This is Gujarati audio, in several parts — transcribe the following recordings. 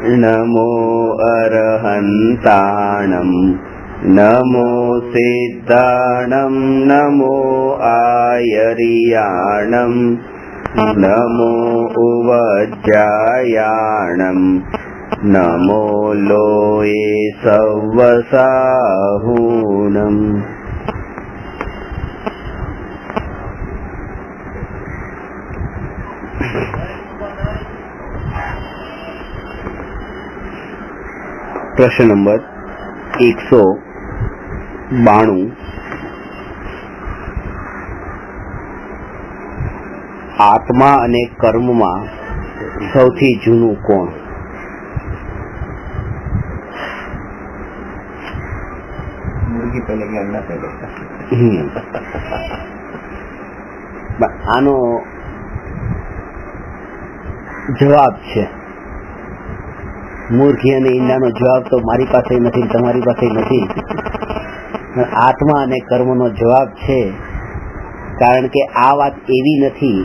नमो अरहन्ताणं नमो सिद्धाणं नमो आयर्याणं नमो उवज्जायाणं नमो लोये सव्वसाहूणम्। प्रश्न नंबर 192। आत्मा અને કર્મમાં સૌથી જૂનું કોણ? मुर्गी पहले कि अंडा पहले? આનો જવાબ છે મૂર્ખી અને ઈંડાનો જવાબ તો મારી પાસે નથી, તમારી પાસે નથી. આત્મા અને કર્મનો જવાબ છે, કારણ કે આ વાત એવી નથી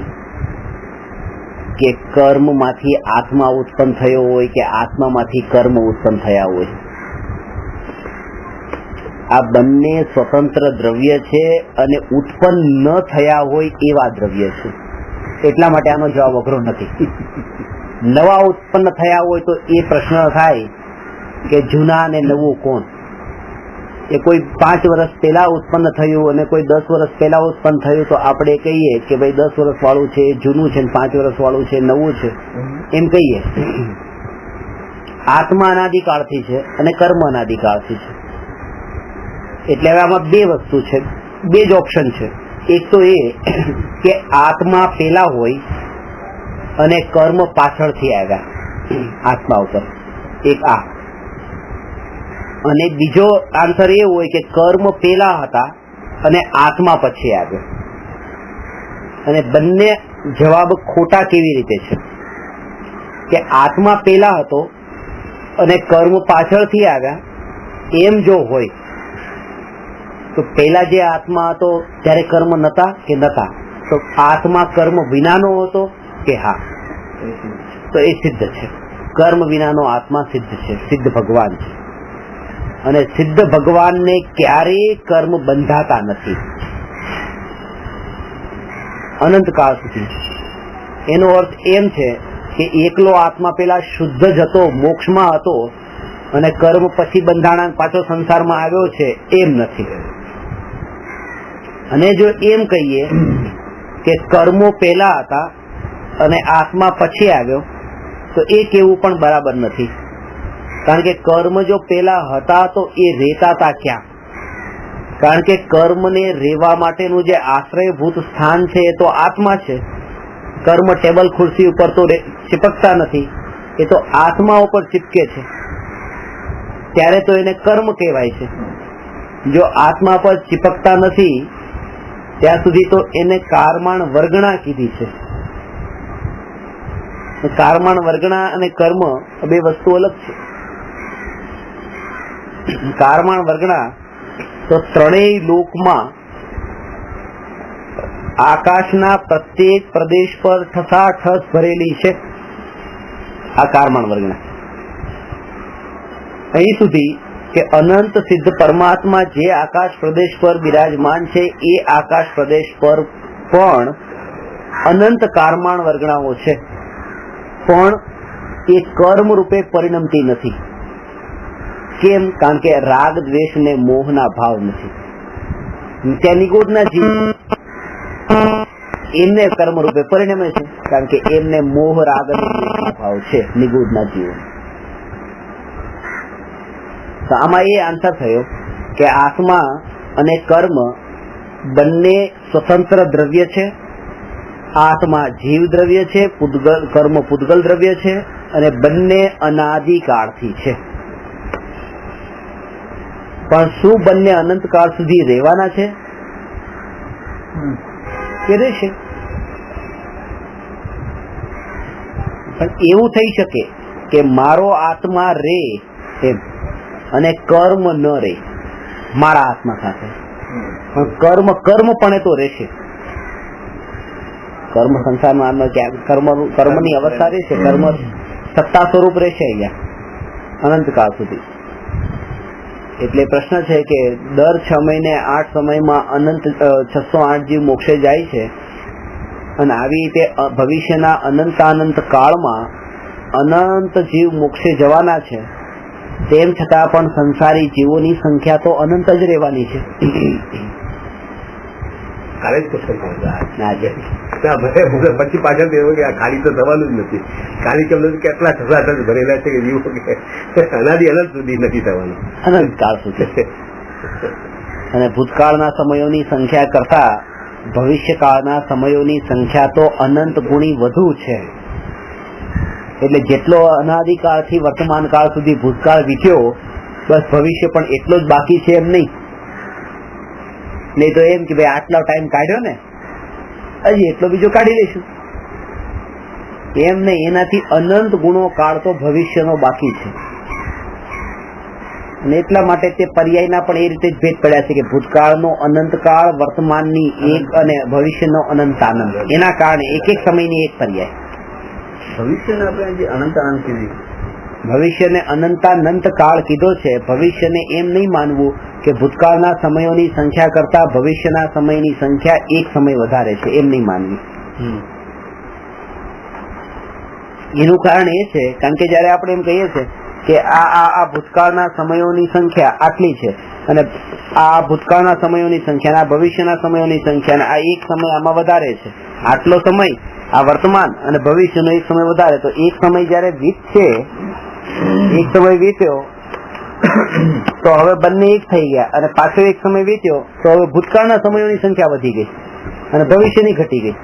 કે કર્મમાંથી આત્મા ઉત્પન્ન થયો હોય કે આત્મામાંથી કર્મ ઉત્પન્ન થયા હોય. આ બંને સ્વતંત્ર દ્રવ્ય છે અને ઉત્પન્ન ન થયા હોય એવા દ્રવ્ય છે. એટલા માટે આનો જવાબ અઘરો નથી. નવા ઉત્પન્ન થયા હોય તો એ પ્રશ્ન થાય કે જૂના અને નવું કોણ? એ કોઈ 5 વર્ષ પહેલા ઉત્પન્ન થયું અને કોઈ 10 વર્ષ પહેલા ઉત્પન્ન થયું તો આપણે કહીએ કે ભાઈ 10 વર્ષ વાળું છે જૂનું છે, 5 વર્ષ વાળું છે નવું છે, એમ કહીએ. આત્મા અનાદિકાળથી છે અને કર્મ અનાદિકાળથી છે. એટલે હવે આમાં બે વસ્તુ છે, બે જ ઓપ્શન છે. એક તો એ કે આત્મા પહેલા હોય અને કર્મ પાછળથી આવ્યા આત્મા ઉપર, એક આ. અને બીજો આન્સર એ હોય કે કર્મ પહેલા હતા અને આત્મા પછી આવ્યો. અને બંને જવાબ ખોટા કેવી રીતે છે કે આત્મા પહેલા હતો અને કર્મ પાછળથી આવ્યા, એમ જો હોય તો પહેલા જે આત્મા હતો ત્યારે કર્મ નતા કે નતા? તો આત્મા કર્મ વિનાનો હતો કે હા? તો એ સિદ્ધ છે. કર્મ વિનાનો આત્મા સિદ્ધ છે, સિદ્ધ ભગવાન છે. અને સિદ્ધ ભગવાનને ક્યારેય કર્મ બંધાતા નથી અનંતકાળ સુધી. એનો અર્થ એમ છે કે એકલો આત્મા પેલા શુદ્ધ જ હતો, મોક્ષમાં હતો, અને કર્મ પછી બંધાણા પાછો સંસારમાં આવ્યો છે, એમ નથી. અને જો એમ કહીએ કે કર્મો પહેલા હતા અને આત્મા પછી આવ્યો તો એ કેવું પણ બરાબર નથી. કારણ કે કર્મ જો પેલા હતા તો એ રહેતા હતા ક્યાં? કારણ કે કર્મને રહેવા માટેનું જે આશ્રયભૂત સ્થાન છે એ તો આત્મા છે. કર્મ ટેબલ ખુરશી ઉપર તો ચિપકતા નથી, એ તો આત્મા ઉપર ચિપકે છે, ત્યારે તો એને કર્મ કહેવાય છે. જો આત્મા પર ચિપકતા નથી ત્યાં સુધી તો એને કારમાણ વર્ગણા કીધી છે. કારમાણ વર્ગણા અને કર્મ બે વસ્તુ અલગ છે. કારમાણ વર્ગણા તો ત્રણેય લોકમાં આકાશના પ્રત્યેક પ્રદેશ પર ઠસાઠસ ભરેલી છે આ કારમાણ વર્ગણા. અહીં સુધી કે અનંત સિદ્ધ પરમાત્મા જે આકાશ પ્રદેશ પર બિરાજમાન છે એ આકાશ પ્રદેશ પર પણ અનંત કારમાણ વર્ગણાઓ છે, પણ એ કર્મ રૂપે પરિણમતી નથી. કેમ? કારણ કે રાગ દ્વેષ ને મોહના ભાવ નથી. ત્યાં નિગૂઢના જીવ એમને કર્મ રૂપે પરિણમે છે, કારણ કે એમને મોહ રાગ અને દ્વેષના ભાવ છે નિગૂઢના જીવો. તો આમાં એ આન્સર થયો કે આત્મા અને કર્મ બંને સ્વતંત્ર દ્રવ્ય છે. આત્મા જીવ દ્રવ્ય છે, કર્મ પૂદગલ દ્રવ્ય છે, અને બંને અનાદિકાળથી છે. પણ શું બંને અનંતકાળ સુધી રહેવાના છે કે રહેશે? પણ એવું થઈ શકે કે મારો આત્મા રે એમ અને કર્મ ન રે મારા આત્મા સાથે, પણ કર્મ પણ તો રહેશે. કર્મ સંસારમાં કર્મની અવસ્થા રહેશે, કર્મ સત્તા સ્વરૂપ રહેશે અહીંયા. અનંતકાળ સુધી. એટલે પ્રશ્ન છે કે દર 6 મહિને 8 સમયમાં અનંત 608 જીવ મોક્ષે જાય છે અને આવી રીતે ભવિષ્યના અનંત કાળમાં અનંત જીવ મોક્ષે જવાના છે, તેમ છતાં પણ સંસારી જીવોની સંખ્યા તો અનંત જ રહેવાની છે. કાલે જ ક્વેશ્ચન પછી પાછળ ખાલી તો થવાનું જ નથી. ખાલી કેમ નથી, કેટલા છસાટ જ ભરેલા છે કે જીવો અનાદિ અનંત સુધી નથી થવાનું, અનંતકાળ સુધી. અને ભૂતકાળના સમયોની સંખ્યા કરતા ભવિષ્યકાળના સમયોની સંખ્યા તો અનંત ગુણી વધુ છે. એટલે જેટલો અનાદિકાળથી વર્તમાન કાળ સુધી ભૂતકાળ વીત્યો, બસ ભવિષ્ય પણ એટલો જ બાકી છે એમ નહીં. નહીં તો એમ કે ભાઈ આટલો ટાઈમ કાઢ્યો ને, હજી એટલો બીજો કાઢી લઈશું, એમ નહીં. એનાથી અનંત ગુણો કાળ તો ભવિષ્યનો બાકી છે. અને એટલા માટે તે પર્યાયના પણ એ રીતે જ ભેદ પડ્યા છે કે ભૂતકાળનો અનંતકાળ, વર્તમાનની એક અને ભવિષ્યનો અનંત આનંદ. એના કારણે એક એક સમયની એક પર્યાય. ભવિષ્યને આપણે જે અનંત આનંદ કીધી, ભવિષ્યને અનંતાનંત કાળ કીધો છે. ભવિષ્યને એમ નહીં માનવું કે ભૂતકાળના સમયોની સંખ્યા કરતા ભવિષ્યના સમયની સંખ્યા એક સમય વધારે છે, એમ નહીં માનવી. એનું કારણ એ છે કારણ કે જયારે આપણે એમ કહીએ છીએ કે આ ભૂતકાળના સમયોની સંખ્યા આટલી છે અને આ ભૂતકાળના સમયોની સંખ્યા, આ ભવિષ્યના સમયોની સંખ્યા, અને આ એક સમય આમાં વધારે છે, આટલો સમય આ વર્તમાન અને ભવિષ્યનો એક સમય વધારે, તો એક સમય જયારે વીતશે, એક સમય વીત્યો તો હવે બંને એક થઈ ગયા, અને પાછો એક સમય વીત્યો તો હવે ભૂતકાળના સમયોની સંખ્યા વધી ગઈ અને ભવિષ્યની ઘટી ગઈ.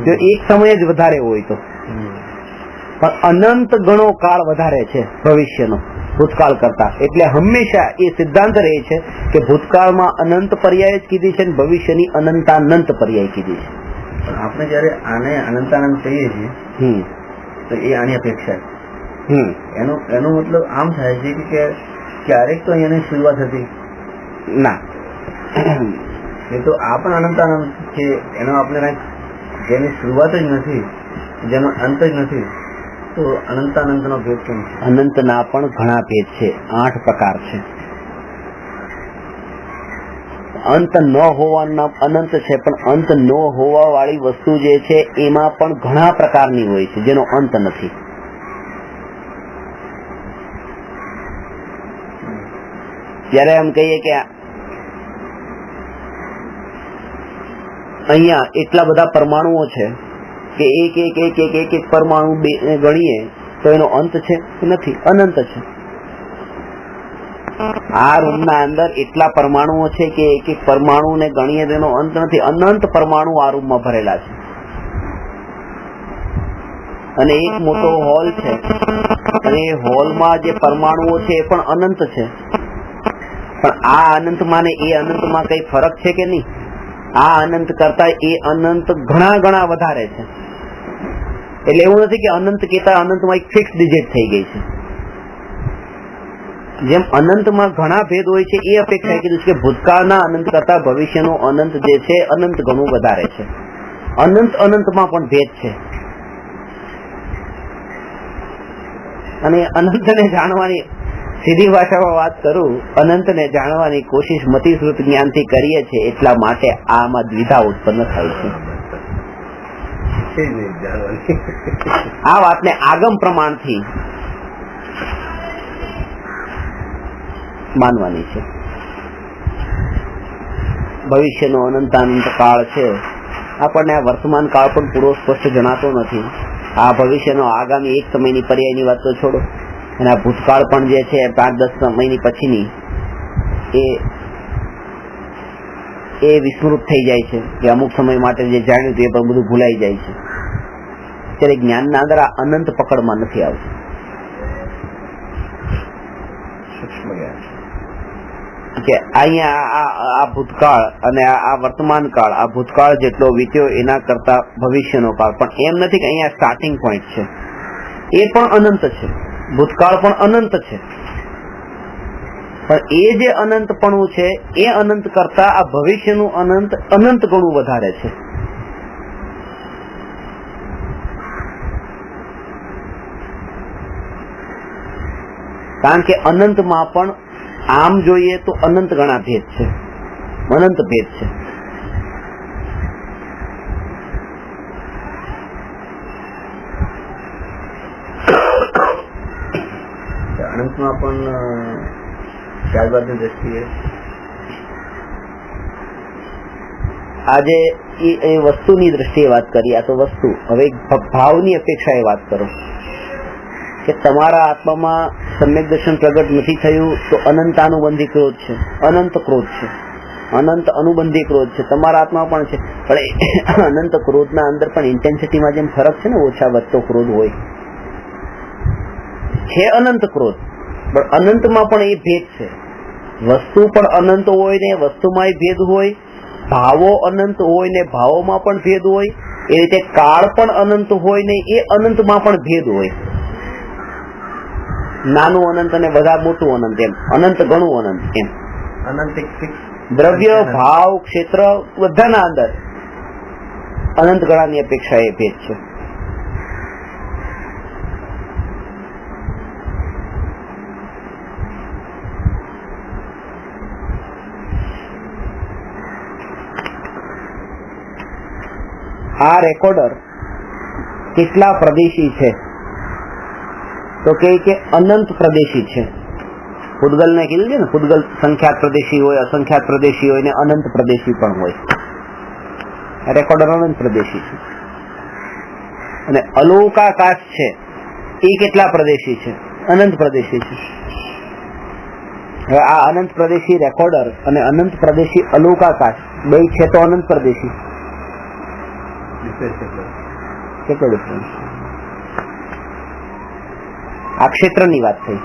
જો એક સમય જ વધારે હોય તો, પણ અનંત ગણો કાળ વધારે છે ભવિષ્યનો ભૂતકાળ કરતા. એટલે હંમેશા એ સિદ્ધાંત રહે છે કે ભૂતકાળમાં અનંત પર્યાય જ કીધી છે અને ભવિષ્યની અનંતાનંત પર્યાય કીધી છે. આપણે જયારે આને અનંતાનંદ કહીએ છીએ તો એ આની અપેક્ષા છે. એનો મતલબ આમ થાય છે કે ક્યારેક તો અહીંયાની શરૂઆત હતી ના, એ તો આ પણ અનંતાનંદ છે. એનો આપણે જેની શરૂઆત જ નથી, જેનો અંત જ નથી, તો અનંતાનંદ નો ભેદ કેમ છે? અનંતના પણ ઘણા ભેદ છે, 8 પ્રકાર છે. અંત ન હોવાના અનંત છે, પણ અંત ન હોવા વાળી વસ્તુ જે છે એમાં પણ ઘણા પ્રકારની હોય છે જેનો અંત નથી. જયારે એમ કહીએ કે અહીંયા એટલા બધા પરમાણુઓ છે કે એક એક એક એક એક એક પરમાણુ ગણીએ તો એનો અંત છે? નથી, અનંત છે. આ રૂમના અંદર એટલા પરમાણુઓ છે કે એક એક પરમાણુને ગણીએ તેનો અંત નથી. અનંત પરમાણુ આ રૂમમાં ભરેલા છે. અને એક મોટો હોલ છે અને એ હોલમાં જે પરમાણુઓ છે એ પણ અનંત છે. પણ આ અનંતમાં ને એ અનંતમાં કઈ ફરક છે કે નહીં? આ અનંત કરતા એ અનંત ઘણા ઘણા વધારે છે. એટલે એવું નથી કે અનંત કેતા અનંતમાં એક ફિક્સ ડિજિટ થઈ ગઈ છે. જેમ અનંતમાં ઘણા ભેદ હોય છે એ અપેક્ષા કીધું છે કે ભૂતકાળના અનંત કરતા ભવિષ્યનો અનંત જે છે અનંત ઘણું વધારે છે. અનંત અનંતમાં પણ ભેદ છે. અને અનંતને જાણવાની, સીધી ભાષામાં વાત કરું, અનંતને જાણવાની કોશિશ મતિશ્રુત જ્ઞાનથી કરીએ છીએ, એટલા માટે આમાં દ્વિધા ઉત્પન્ન થાય છે. આ વાતને આગમ પ્રમાણથી માનવાની છે. ભવિષ્યનો અનંતાનંત કાળ છે, આપણને આ વર્તમાન કાળ પણ પૂરો સ્પષ્ટ જણાતો નથી. આ ભવિષ્યનો આગામી એક સમયની પર્યાયની વાત તો છોડો, અને આ ભૂતકાળ પણ જે છે 5-10 સમયની પછીની એ વિસ્મૃત થઈ જાય છે કે અમુક સમય માટે જે જાણ્યું તે પણ બધું ભૂલાઈ જાય છે. ત્યારે જ્ઞાનના અંદર આ અનંત પકડમાં નથી આવતું. કે અહીંયા આ ભૂતકાળ અને આ વર્તમાન કાળ, આ ભૂતકાળ જેટલો વીત્યો એના કરતા ભવિષ્યનો કાળ, પણ એમ નથી કે અહીંયા સ્ટાર્ટિંગ પોઈન્ટ છે. એ પણ અનંત છે, ભૂતકાળ પણ અનંત છે, પણ એ જે અનંતપણું છે એ અનંત કરતા આ ભવિષ્યનું અનંત અનંત ઘણું વધારે છે. કારણ કે અનંતમાં પણ આમ જોઈએ તો અનંત ગણા ભેદ છે, અનંત ભેદ છે. અનંતમાં પણ ત્યારબાદની દ્રષ્ટિએ આજે એ વસ્તુની દ્રષ્ટિએ વાત કરી. આ તો વસ્તુ. હવે ભાવની અપેક્ષાએ વાત કરો કે તમારા આત્મામાં સમ્યક દર્શન પ્રગટ નથી થયું તો અનંતાનુબંધી ક્રોધ છે, અનંત ક્રોધ છે, અનંત અનુબંધી ક્રોધ છે, તમારા આત્મા પણ છે. પણ અનંત ક્રોધના અંદર પણ ઇન્ટેન્સિટીમાં જેમ ફરક છે ને, ઓછા વધતો ક્રોધ હોય છે, અનંત ક્રોધ, પણ અનંતમાં પણ એ ભેદ છે. વસ્તુ પણ અનંત હોય ને વસ્તુમાં એ ભેદ હોય, ભાવો અનંત હોય ને ભાવોમાં પણ ભેદ હોય, એ રીતે કાળ પણ અનંત હોય ને એ અનંતમાં પણ ભેદ હોય. નાનું અનંત અને બધા મોટું અનંત, એમ અનંત ઘણું અનંત, એમ અનંત એક ફિક્સ દ્રવ્ય ભાવ ક્ષેત્ર બધાના અંદર અનંત ગણાની અપેક્ષા એ ભેદ છે. આ રેકોર્ડર કેટલા પ્રદેશી છે તો કે અનંત પ્રદેશી છે. પૂતગલ ને કીધું છે ને, પૂતગલ સંખ્યાત પ્રદેશી હોય, અસંખ્યાત પ્રદેશી હોય ને અનંત પ્રદેશી પણ હોય. રેકોર્ડર અનંત પ્રદેશી છે. અને અલૌકાકાશ છે એ કેટલા પ્રદેશી છે? અનંત પ્રદેશી છે. હવે આ અનંત પ્રદેશી રેકોર્ડર અને અનંત પ્રદેશી અલૌકાકાશ બે છે તો અનંત પ્રદેશી કેટલો ડિફરન્સ? આ ક્ષેત્રની વાત થઈ.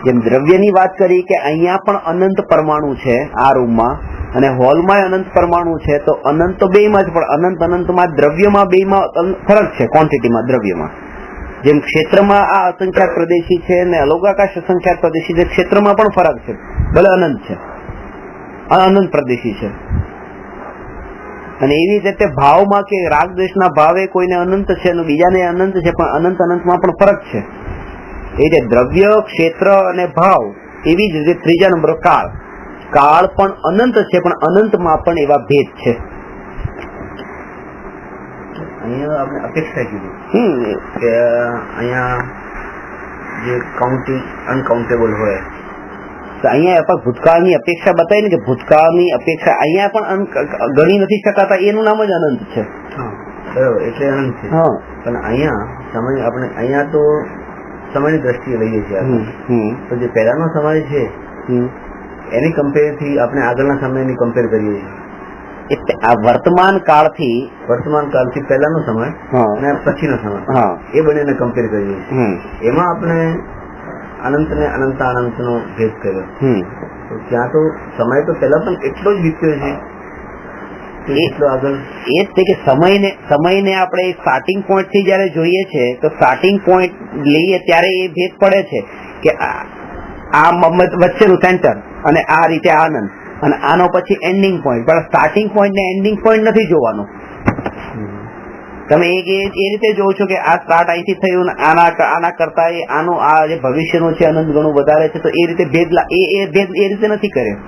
જેમ દ્રવ્યની વાત કરી કે અહીંયા પણ અનંત પરમાણુ છે આ રૂમમાં અને હોલમાં અનંત પરમાણુ છે, તો અનંત તો બેમાં જ, પણ અનંત અનંતમાં દ્રવ્યમાં બેમાં ફરક છે, ક્વોન્ટિટીમાં દ્રવ્યમાં. જેમ ક્ષેત્રમાં આ અસંખ્યાત પ્રદેશી છે અને અલૌકાકાશ અસંખ્યાત પ્રદેશી છે, ક્ષેત્રમાં પણ ફરક છે, ભલે અનંત છે, અનંત પ્રદેશી છે. અને એવી રીતે ભાવમાં કે રાગ દ્વેષના ભાવે કોઈને અનંત છે અને બીજાને અનંત છે, પણ અનંત અનંતમાં પણ ફરક છે. એ રીતે દ્રવ્ય, ક્ષેત્ર અને ભાવ, એવી જ રીતે ત્રીજા નંબર કાળ. કાળ પણ અનંત છે, પણ અનંતમાં પણ એવા ભેદ છે. અહીંયા આપણે અપેક્ષા કીધી કે અહીંયા જે કાઉન્ટિંગ અનકાઉન્ટેબલ હોય, અહીંયા પણ ભૂતકાળની અપેક્ષા બતાવી ને કે ભૂતકાળની અપેક્ષા અહીંયા પણ ગણી નથી શકાતા, એનું નામ જ અનંત છે. બરાબર, એટલે અનંત છે. પણ અહીંયા સમય આપણે અહીંયા તો સમયની દ્રષ્ટિએ લઈએ છીએ. તો જે પહેલાનો સમય છે એની કમ્પેરથી આપણે આગળના સમયની કમ્પેર કરીએ છીએ. આ વર્તમાન કાળથી પહેલાનો સમય અને પછીનો સમય, એ બંનેને કમ્પેર કરીએ છીએ. એમાં આપણે અનંત ને અનંત નો ભેદ કર્યો. તો ત્યાં તો સમય તો પહેલા પણ એટલો જ વીત્યો છે એટલો આગળ. એ જ કે સમયને આપણે સ્ટાર્ટિંગ પોઈન્ટ થી જયારે જોઈએ છે તો સ્ટાર્ટિંગ પોઈન્ટ લઈએ ત્યારે એ ભેદ પડે છે કે આ વચ્ચેનું સેન્ટર અને આ રીતે આનંદ અને આનો પછી એન્ડિંગ પોઈન્ટ. પણ સ્ટાર્ટિંગ પોઈન્ટ ને એન્ડિંગ પોઈન્ટ નથી જોવાનું. તમે એ રીતે જોવો છો કે આ સ્ટાર્ટ અહીંથી થયું, આના કરતા આનું આ જે ભવિષ્યનું છે અનંત ઘણું વધારે છે, તો એ રીતે ભેદ એ રીતે નથી કર્યો.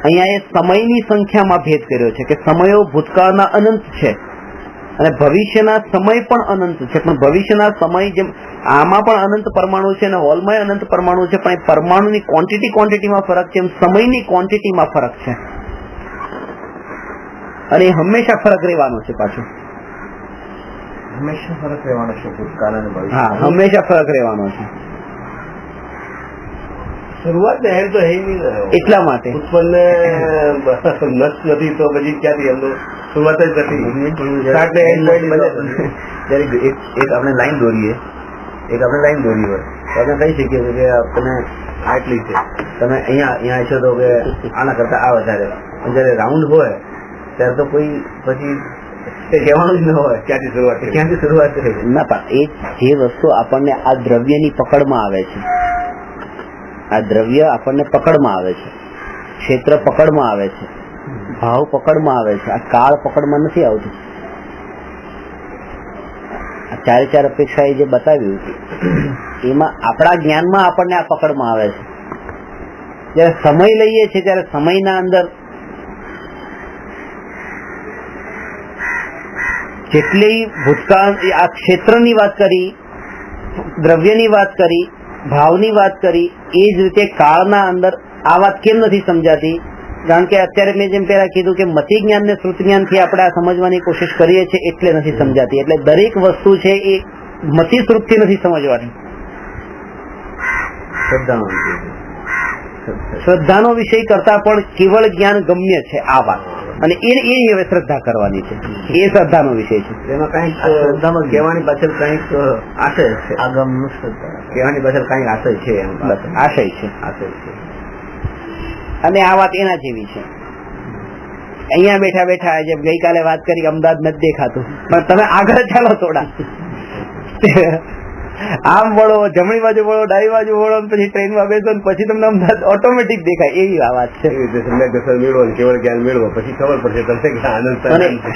અહીંયા એ સમયની સંખ્યામાં ભેદ કર્યો છે કે સમયો ભૂતકાળના અનંત છે અને ભવિષ્યના સમય પણ અનંત છે. પણ ભવિષ્યના સમય જેમ આમાં પણ અનંત પરમાણુ છે અને હોલમાં અનંત પરમાણુ છે, પણ એ પરમાણુની ક્વોન્ટિટીમાં ફરક છે, એમ સમયની ક્વોન્ટિટીમાં ફરક છે. અને એ હંમેશા ફરક રહેવાનો છે. પાછો હંમેશા ફરક રહેવાનો છે ભૂતકાળ અને ભવિષ્ય. હા, હંમેશા ફરક રહેવાનો છે. શરૂઆત જાહેર તો હે નહીં રહ્યો, એટલા માટે ઉત્પન્ન નષ્ટ નથી તો પછી ક્યાંથી એમનો શરૂઆત જ નથી. એક આપણે લાઈન દોરીએ, હોય તો આપણે કહી શકીએ છીએ કે તમે આટલી છે, તમે અહીંયા છો તો કે આના કરતા આ વધારે. પણ જયારે રાઉન્ડ હોય ત્યારે તો કોઈ પછી કહેવાનું જ ન હોય ક્યાંથી શરૂઆત થઈ ના. પણ એ જે વસ્તુ આપણને આ દ્રવ્યની પકડમાં આવે છે, આ દ્રવ્ય આપણને પકડમાં આવે છે, ક્ષેત્ર પકડમાં આવે છે, ભાવ પકડમાં આવે છે, આ કાળ પકડમાં નથી આવતું. ચારે ચાર અપેક્ષા એ જે બતાવ્યું એમાં આપણા જ્ઞાનમાં આપણને આ પકડમાં આવે છે. જયારે સમય લઈએ છીએ ત્યારે સમયના અંદર જેટલી ભૂતકાળ આ ક્ષેત્રની વાત કરી, દ્રવ્યની વાત કરી, ભાવની વાત કરી, એ જ રીતે કાળના અંદર આ વાત કેમ નથી સમજાતી? કારણ કે અત્યારે મેં જેમ પહેલા કીધું કે મતિ જ્ઞાન ને શ્રુત જ્ઞાન થી આપણે આ સમજવાની કોશિશ કરીએ છીએ એટલે નથી સમજાતી. એટલે દરેક વસ્તુ છે એ મતિ શ્રુત થી નથી સમજવાની. શ્રદ્ધાનો વિષય કરતા પણ કેવળ જ્ઞાન ગમ્ય છે આ વાત, અને એ હવે શ્રદ્ધા કરવાની છે, એ શ્રદ્ધાનો વિષય છે. એમાં કઈક શ્રદ્ધામાં કહેવાની પાછળ કઈક આશય છે, આગમ શ્રદ્ધા કહેવાની પાછળ કઈક આશય છે, આશય છે. અને આ વાત એના જેવી છે. અહીંયા બેઠા બેઠા જેમ ગઈકાલે વાત કરી અમદાવાદ નથી દેખાતું, પણ તમે આગળ ચાલો થોડા, આમ વળો, જમણી બાજુ વળો, ડાબી બાજુ વળો, પછી ટ્રેનમાં બેસો પછી તમને અમદાવાદ ઓટોમેટિક દેખાય, એવી આ વાત છે. મેળવો, કેવળ જ્ઞાન મેળવો, પછી ખબર પડશે તમને કે આનંદ.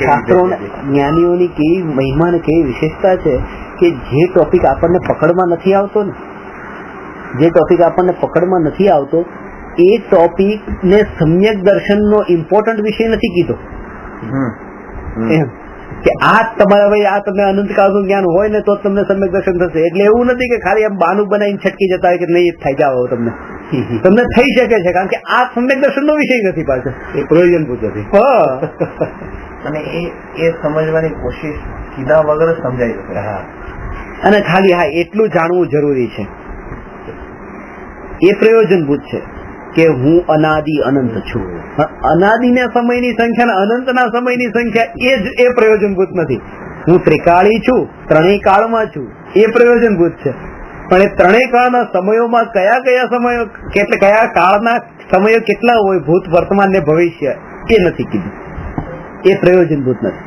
શાસ્ત્રોના જ્ઞાનીઓની કેવી મહિમા ને કેવી વિશેષતા છે કે જે ટોપિક આપણને પકડમાં નથી આવતો ને, જે ટોપિક આપણને પકડમાં નથી આવતો એ ટોપિક ને સમ્યક દર્શન નો ઇમ્પોર્ટન્ટ વિષય નથી કીધો. એમ કે આ તમારા ભાઈ આ તમને અનંતકાળનું જ્ઞાન હોય ને તો તમને સમ્યક દર્શન થશે. એટલે એવું નથી કે ખાલી આમ બાનું બનાવીને છટકી જતા હોય કે નહીં થઈ જાવ, તમને થઈ શકે છે, કારણ કે આ સમ્યક દર્શન નો વિષય નથી પાછો, એ પ્રયોજનભૂત નથી. અને એ સમજવાની કોશિશ કીધા વગર સમજાય છે. અને ખાલી હા એટલું જાણવું જરૂરી છે, એ પ્રયોજનભૂત છે કે હું અનાદિ અનંત છું. અનાદિના સમયની સંખ્યા અને અનંતના સમયની સંખ્યા એ પ્રયોજનભૂત નથી. હું ત્રિકાળી છું, ત્રણેય કાળમાં છું, એ પ્રયોજનભૂત છે. પણ એ ત્રણેય કાળના સમયોમાં કયા કયા સમયો, કયા કાળના સમયો કેટલા હોય, ભૂત, વર્તમાન ને ભવિષ્ય, એ નથી કીધું, એ પ્રયોજનભૂત નથી.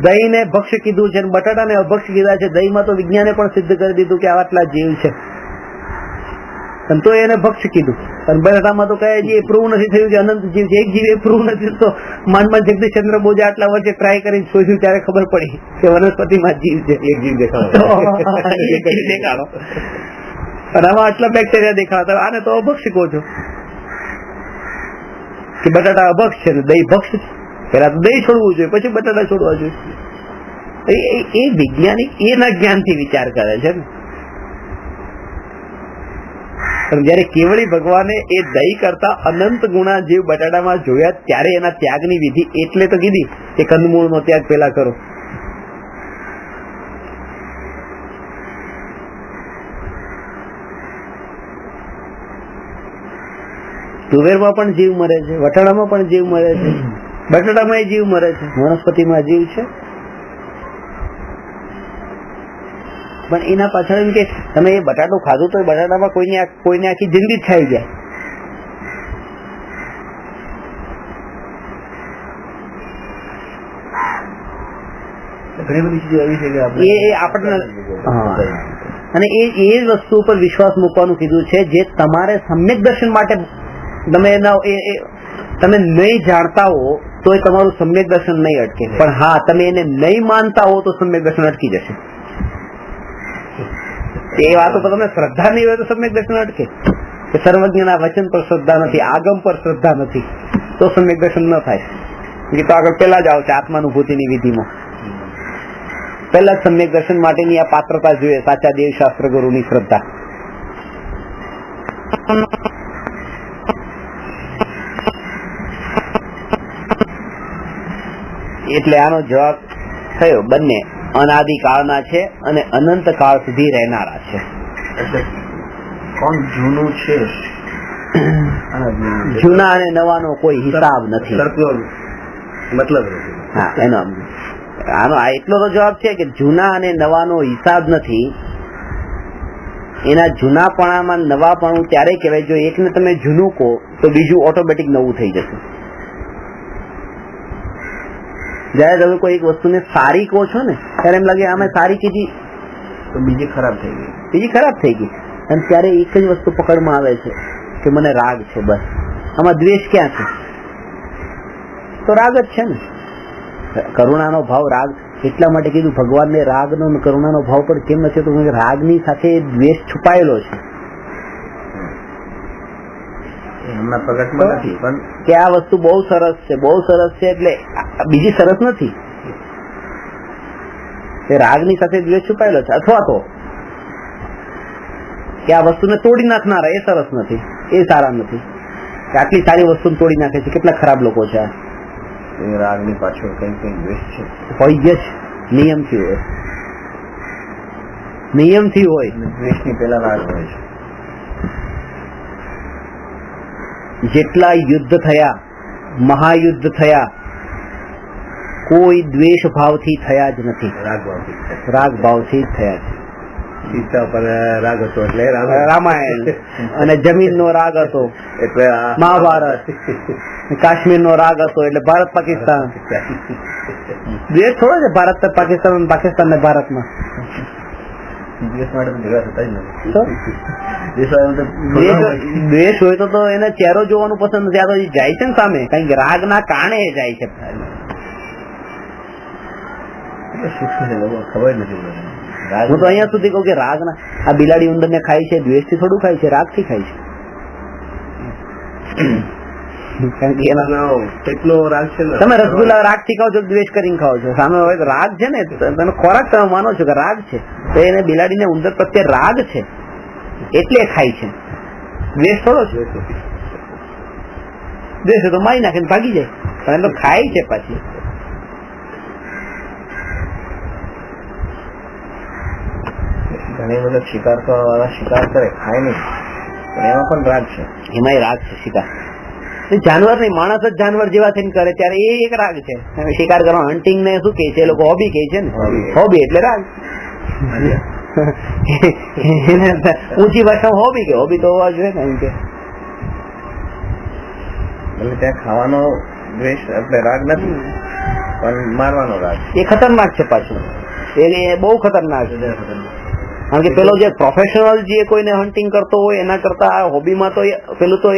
દહીં ને ભક્ષ્ય કીધું છે, બટાટા ને અભક્ષ્ય કીધા છે. દહીંમાં તો વિજ્ઞાને પણ સિદ્ધ કરી દીધું કે આટલા જીવ છે, અને તો એને ભક્ષ્ય કીધું. અને બટાટામાં તો કયા એ પ્રૂવ નથી થયું કે અનંત જીવ છે. એક જીવ એ પ્રૂવ નથી. તો માનમાં જગદીશચંદ્ર બોઝે આટલા વર્ષે ટ્રાય કરીને શોધ્યું ત્યારે ખબર પડી કે વનસ્પતિમાં જીવ છે. એક જીવ દેખાડો, અને આમાં આટલા બેક્ટેરિયા દેખાતા, આને તો અભક્ષ્ય કહો છો કે બટાટા અભક્ષ છે ને દહીં ભક્ષ છે. પેલા તો દહીં છોડવું જોઈએ, પછી બટાટા છોડવા જોઈએ. એ વૈજ્ઞાનિક એના જ્ઞાનથી વિચાર કરે છે ને. પણ જયારે કેવળી ભગવાને એ દહીં કરતા અનંત ગુણા જીવ બટાટામાં જોયા ત્યારે એના ત્યાગની વિધિ એટલે તો કીધી કે કંદમૂળનો ત્યાગ પેલા કરો. તુવેરમાં પણ જીવ મરે છે, વટાણામાં પણ જીવ મરે છે, બટાટામાં જીવ મરે છે, વનસ્પતિમાં જીવ છે. પણ એના પાછળ એમ કે તમે એ બટાટું ખાધું તો બટાટામાં કોઈને આખી જિંદગી ખાઈ જાય. ઘણી બધી ચીજો એવી છે કે આપણને અને એ વસ્તુ ઉપર વિશ્વાસ મૂકવાનું કીધું છે જે તમારે સમ્યક દર્શન માટે તમે નહીં જાણતા હો તો એ તમારું સમ્યક દર્શન નહીં અટકે. પણ હા, તમે એને નહીં માનતા હો તો સમ્યક દર્શન અટકી જશે. એ વાતો પર તમે શ્રદ્ધા નહીં હોય તો સમ્યક દર્શન અટકે. કે સર્વજ્ઞના વચન પર શ્રદ્ધા નથી, આગમ પર શ્રદ્ધા નથી, તો સમ્યક દર્શન ન થાય. એ તો આગળ પેલા જ આવશે આત્માનુભૂતિની વિધિમાં. પહેલા જ સમ્યક દર્શન માટેની આ પાત્રતા જોઈએ, સાચા દેવ શાસ્ત્ર ગુરુની શ્રદ્ધા. એટલે આનો જવાબ થયો બંને અનાદિકાળના છે અને અનંત કાળ સુધી રહેનારા છે. કોણ જૂનું છે? જૂના અને નવાનો કોઈ હિસાબ નથી. મતલબ હા, એનો આનો એટલો તો જવાબ છે કે જૂના અને નવાનો હિસાબ નથી. એના જૂનાપણામાં નવાપણું ત્યારે કહેવાય જો એકને તમે જૂનું કહો તો બીજું ઓટોમેટિક નવું થઈ જશે. જયારે તમે કોઈ એક વસ્તુને સારી કહો છો ને ત્યારે એમ લાગે આમે સારી કીધી તો બીજી ખરાબ થઈ ગઈ, બીજી ખરાબ થઈ ગઈ. અને ત્યારે એક જ વસ્તુ પકડમાં આવે છે કે મને રાગ છે, બસ. આમાં દ્વેષ ક્યાં છે? તો રાગ જ છે ને. કરુણાનો ભાવ રાગ એટલા માટે કીધું ભગવાનને રાગનો અને કરુણાનો ભાવ પણ કેમ નથી તો રાગની સાથે દ્વેષ છુપાયેલો છે હમણાં પ્રગટમાં નથી પણ કે આ વસ્તુ બહુ સરસ છે એટલે બીજી સરસ નથી, એ રાગની સાથે દ્વેષ છુપાયેલો છે. અથવા તો કે આ વસ્તુને તોડી નાખનારા એ સરસ નથી, એ સારા નથી, કે આટલી સારી વસ્તુને તોડી નાખે છે, કેટલા ખરાબ લોકો છે. રાગની પાછળ કઈ દ્વેષ છે હોય જ નિયમથી હોય, નિયમથી હોય. દ્વેષની પેલા રાગ હોય છે. જેટલા યુદ્ધ થયા, મહાયુદ્ધ થયા, કોઈ દ્વેષ ભાવથી થયા જ નથી, રાગ ભાવથી જ થયા છે. સીતા પર રાગ હતો એટલે રામાયણ, અને જમીનનો રાગ હતો એટલે મહાભારત, કાશ્મીરનો રાગ હતો એટલે ભારત પાકિસ્તાન. દ્વેષ થોડો છે ભારત પાકિસ્તાન, પાકિસ્તાન ને ભારતમાં. દ્વેષ માટે તો ભેગા થતા જ નથી. દ્વેષ હોય તો એને ચહેરો જોવાનું પસંદ નથી, આ તો જાય છે ને સામે, કારણ કે રાગના કારણે એ જાય છે. ખબર નથી. હું તો અહીંયા સુધી કહું કે રાગના, આ બિલાડી ઉંદર ને ખાય છે દ્વેષ થી થોડું ખાય છે, રાગ થી ખાય છે. કારણ કે કેટલો રાગ છે. તમે રસગુલ્લા રાગ થી ખાઓ છો, દ્વેષ કરીને ખાઓ છો, સામે હવે રાગ છે ને, તમે ખોરાક તમે માનો છો કે રાગ છે, તો એને બિલાડીને ઉંદર પ્રત્યે રાગ છે એટલે ખાય છે, દ્વેષ થોડો છે. દ્વેષ તો મારી નાખે ને ભાગી જાય, પણ એ તો ખાય છે પાછી. ઘણી બધા શિકાર કરવા વાળા શિકાર કરે, ખાય નહીં, પણ એમાં પણ રાગ છે. એમાંય રાગ છે શિકાર. જાનવર નહીં, માણસ જ જાનવર જેવા થઈને કરે ત્યારે એ એક રાગ છે. શિકાર કરવા, હન્ટિંગ ને શું કહે છે એ લોકો? હોબી કહે છે ને. હોબી એટલે રાગ. ઊંચી ભાષામાં હોબી કે હોબી તો હોવા જોઈએ ને. એમ કે એટલે ત્યાં ખાવાનો દ્વેષ એટલે રાગ નથી, પણ મારવાનો રાગ. એ ખતરનાક છે પાછું, એ બહુ ખતરનાક છે. કારણ કે પેલો જે પ્રોફેશનલ જે કોઈને હન્ટિંગ કરતો હોય એના કરતા હોબીમાં તો પેલું તો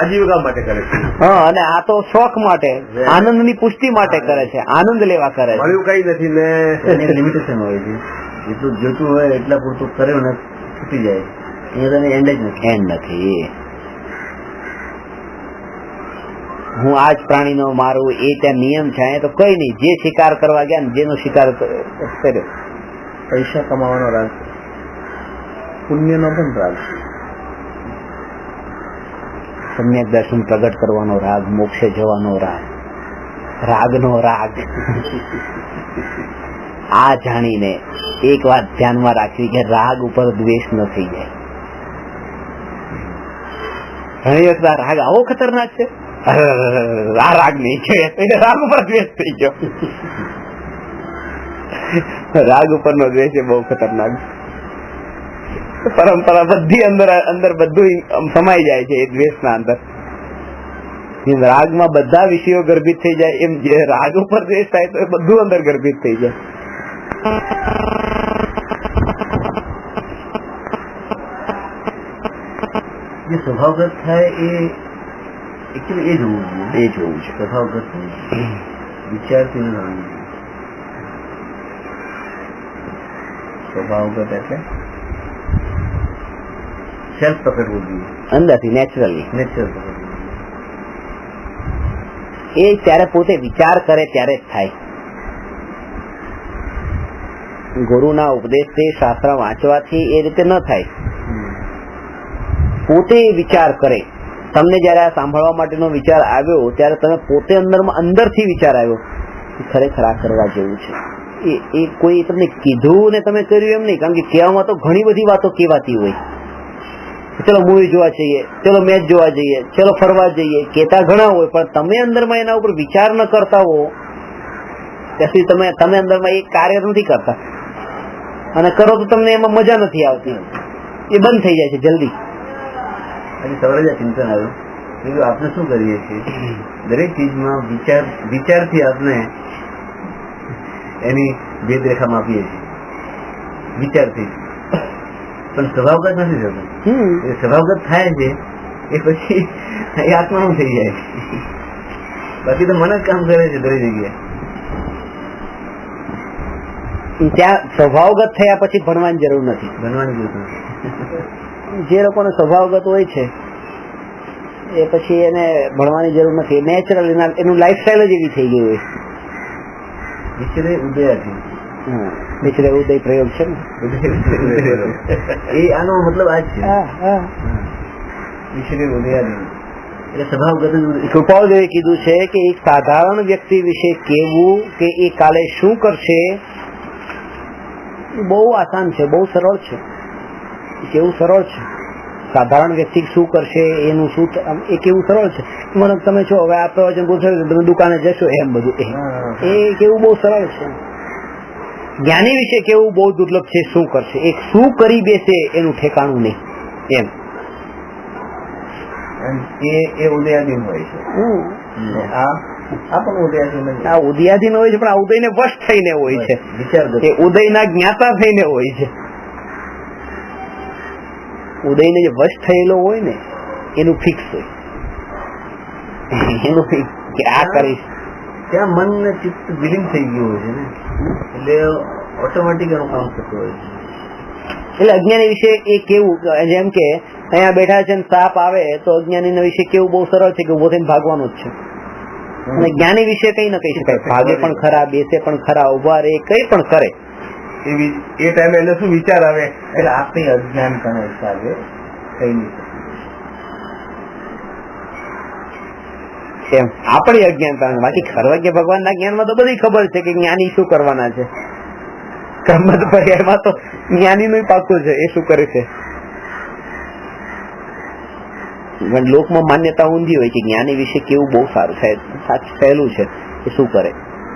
આજીવિકા માટે કરે છે. હા, અને આ તો શોખ માટે, આનંદની પુષ્ટિ માટે કરે છે, આનંદ લેવા કરે છે. મળ્યું કઈ નથી ને લિમિટેશન હોય છે. જેટલું જોતું હોય એટલા પૂરતું કર્યું ને છૂટી જાય. અહીંયા તો એન્ડ જ નથી. એન્ડ નથી. હું આ જ પ્રાણીનો મારું એ ત્યાં નિયમ છે. અહીંયા તો કઈ નહીં, જે શિકાર કરવા ગયા ને જેનો શિકાર કર્યો. પૈસા કમાવાનો રાગ, પુણ્યનો પણ રાગ, સમ્યક દર્શન પ્રગટ કરવાનો રાગ, મોક્ષે જવાનો રાગ, રાગનો રાગ. આ જાણીને એક વાત ધ્યાનમાં રાખવી કે રાગ ઉપર દ્વેષ ન થઈ જાય. ઘણી વખત આ રાગ આવો ખતરનાક છે, આ રાગ નહીં છે એટલે રાગ ઉપર દ્વેષ થઈ ગયો. રાગ ઉપરનો દ્વેષ એ બહુ ખતરનાક. પરંપરા બધી અંદર બધું સમાઈ જાય છે એ દ્વેષના અંદર. રાગમાં બધા વિષયો ગર્ભિત થઈ જાય, એમ જે રાગ ઉપર દ્વેષ થાય તો એ બધું અંદર ગર્ભિત થઈ જાય. જે સ્વભાવગત થાય એ એકચ્યુઅલી એ જોવું જોઈએ. એ જોવું છે સ્વભાવગત વિચારથી ન સ્વભાવગત એટલે સેલ્ફ પકડવું જોઈએ, અંદરથી નેચરલી. નેચરલ પકડવું એ ત્યારે પોતે વિચાર કરે ત્યારે જ થાય. ગુરુના ઉપદેશથી, શાસ્ત્ર વાંચવાથી એ રીતે ન થાય. પોતે વિચાર કરે. તમને જયારે આ સાંભળવા માટેનો વિચાર આવ્યો ત્યારે તમે પોતે અંદરથી વિચાર આવ્યો ખરેખર આ કરવા જેવું છે. એ કોઈ તમને કીધું ને તમે કર્યું એમ નહીં. કારણ કે કહેવામાં તો ઘણી બધી વાતો કહેવાતી હોય, ચલો મૂવી જોવા જઈએ, ચલો મેચ જોવા જઈએ, ચલો ફરવા જઈએ, કહેતા ઘણા હોય, પણ તમે અંદરમાં એના ઉપર વિચાર ન કરતા હો ત્યાંથી તમે અંદરમાં એ કાર્ય નથી કરતા, અને કરો તો તમને એમાં મજા નથી આવતી, એ બંધ થઈ જાય છે જલ્દી. સવારે જ ચિંતન આવ્યું કે આપણે શું કરીએ છીએ, દરેક ચીજમાં વિચારથી આપણે એની ભેદરેખા માપીએ છીએ, વિચારથી. પણ સ્વભાવગત નથી થતું. સ્વભાવગત થાય છે એ પછી એ આત્માનું થઈ જાય. બાકી તો મન જ કામ કરે છે દરેક જગ્યાએ. ત્યાં સ્વભાવગત થયા પછી ભણવાની જરૂર નથી. બનવાની જરૂર નથી. જે લોકોને સ્વભાવગત હોય છે એ પછી એને ભણવાની જરૂર નથી. નેચરલ એનું લાઈફસ્ટાઈલ જ એવી થઈ ગઈ હોય. વિચરે ઉદયાથી નીચે ઉદય પ્રયોગ છે ને, એ આનો મતલબ આ જ છે. વિચરે ઉદયાથી એટલે સ્વભાવગત કૃપાળદેવે કીધું છે કે એક સાધારણ વ્યક્તિ વિશે કેવું કે એ કાલે શું કરશે બહુ આસાન છે, બહુ સરળ છે. કેવું સરળ છે. સાધારણ વ્યક્તિ શું કરશે એનું શું એ કેવું સરળ છે. મને તમે છો હવે આ પ્રવચન પૂછો તમે દુકાને જશો એમ બધું એ કેવું બહુ સરળ છે. જ્ઞાની વિશે કેવું બહુ દુર્લભ છે. શું કરશે, એક શું કરી બેસે એનું ઠેકાણું નહીં એમ. એ ઉદયાધીન હોય છે. આ પણ ઉદયાધીન આ ઉદયાધીન હોય છે, પણ આ ઉદયને વશ થઈને હોય છે. એ ઉદયના જ્ઞાતા થઈને હોય છે. ઉદયને જે વશ થયેલો હોય ને એનું ફિક્સ હોય, એનું ફિક્સ કે આ કરીશ. ત્યાં મન ને ચિત્ત વિલીન થઈ ગયું હોય છે ને, એટલે ઓટોમેટિક એનું કામ થતું હોય છે. એટલે અજ્ઞાની વિશે એ કેવું, જેમ કે અહીંયા બેઠા છે ને સાપ આવે તો અજ્ઞાની વિશે કેવું બહુ સરળ છે કે ઉભો થઈને ભાગવાનું જ છે. અને જ્ઞાની વિશે કઈ ન કહી શકાય. ભાગે પણ ખરા, બેસે પણ ખરા, ઉભા રહે, કઈ પણ કરે. એ ટાઈમે એને શું વિચાર આવે એટલે આપણી અજ્ઞાનતાના હિસાબે કઈ નહીં. એમ આપણી અજ્ઞાનતા. બાકી ખરવાગ્ય ભગવાનના જ્ઞાનમાં તો બધી ખબર છે કે જ્ઞાની શું કરવાના છે. કર્મદ પર્યાયમાં તો જ્ઞાની નું પાકું છે એ શું કરે છે. લોકમાં માન્યતા ઊંધી હોય કે જ્ઞાની વિશે કેવું બહુ સારું સહેલું છે એ શું કરે.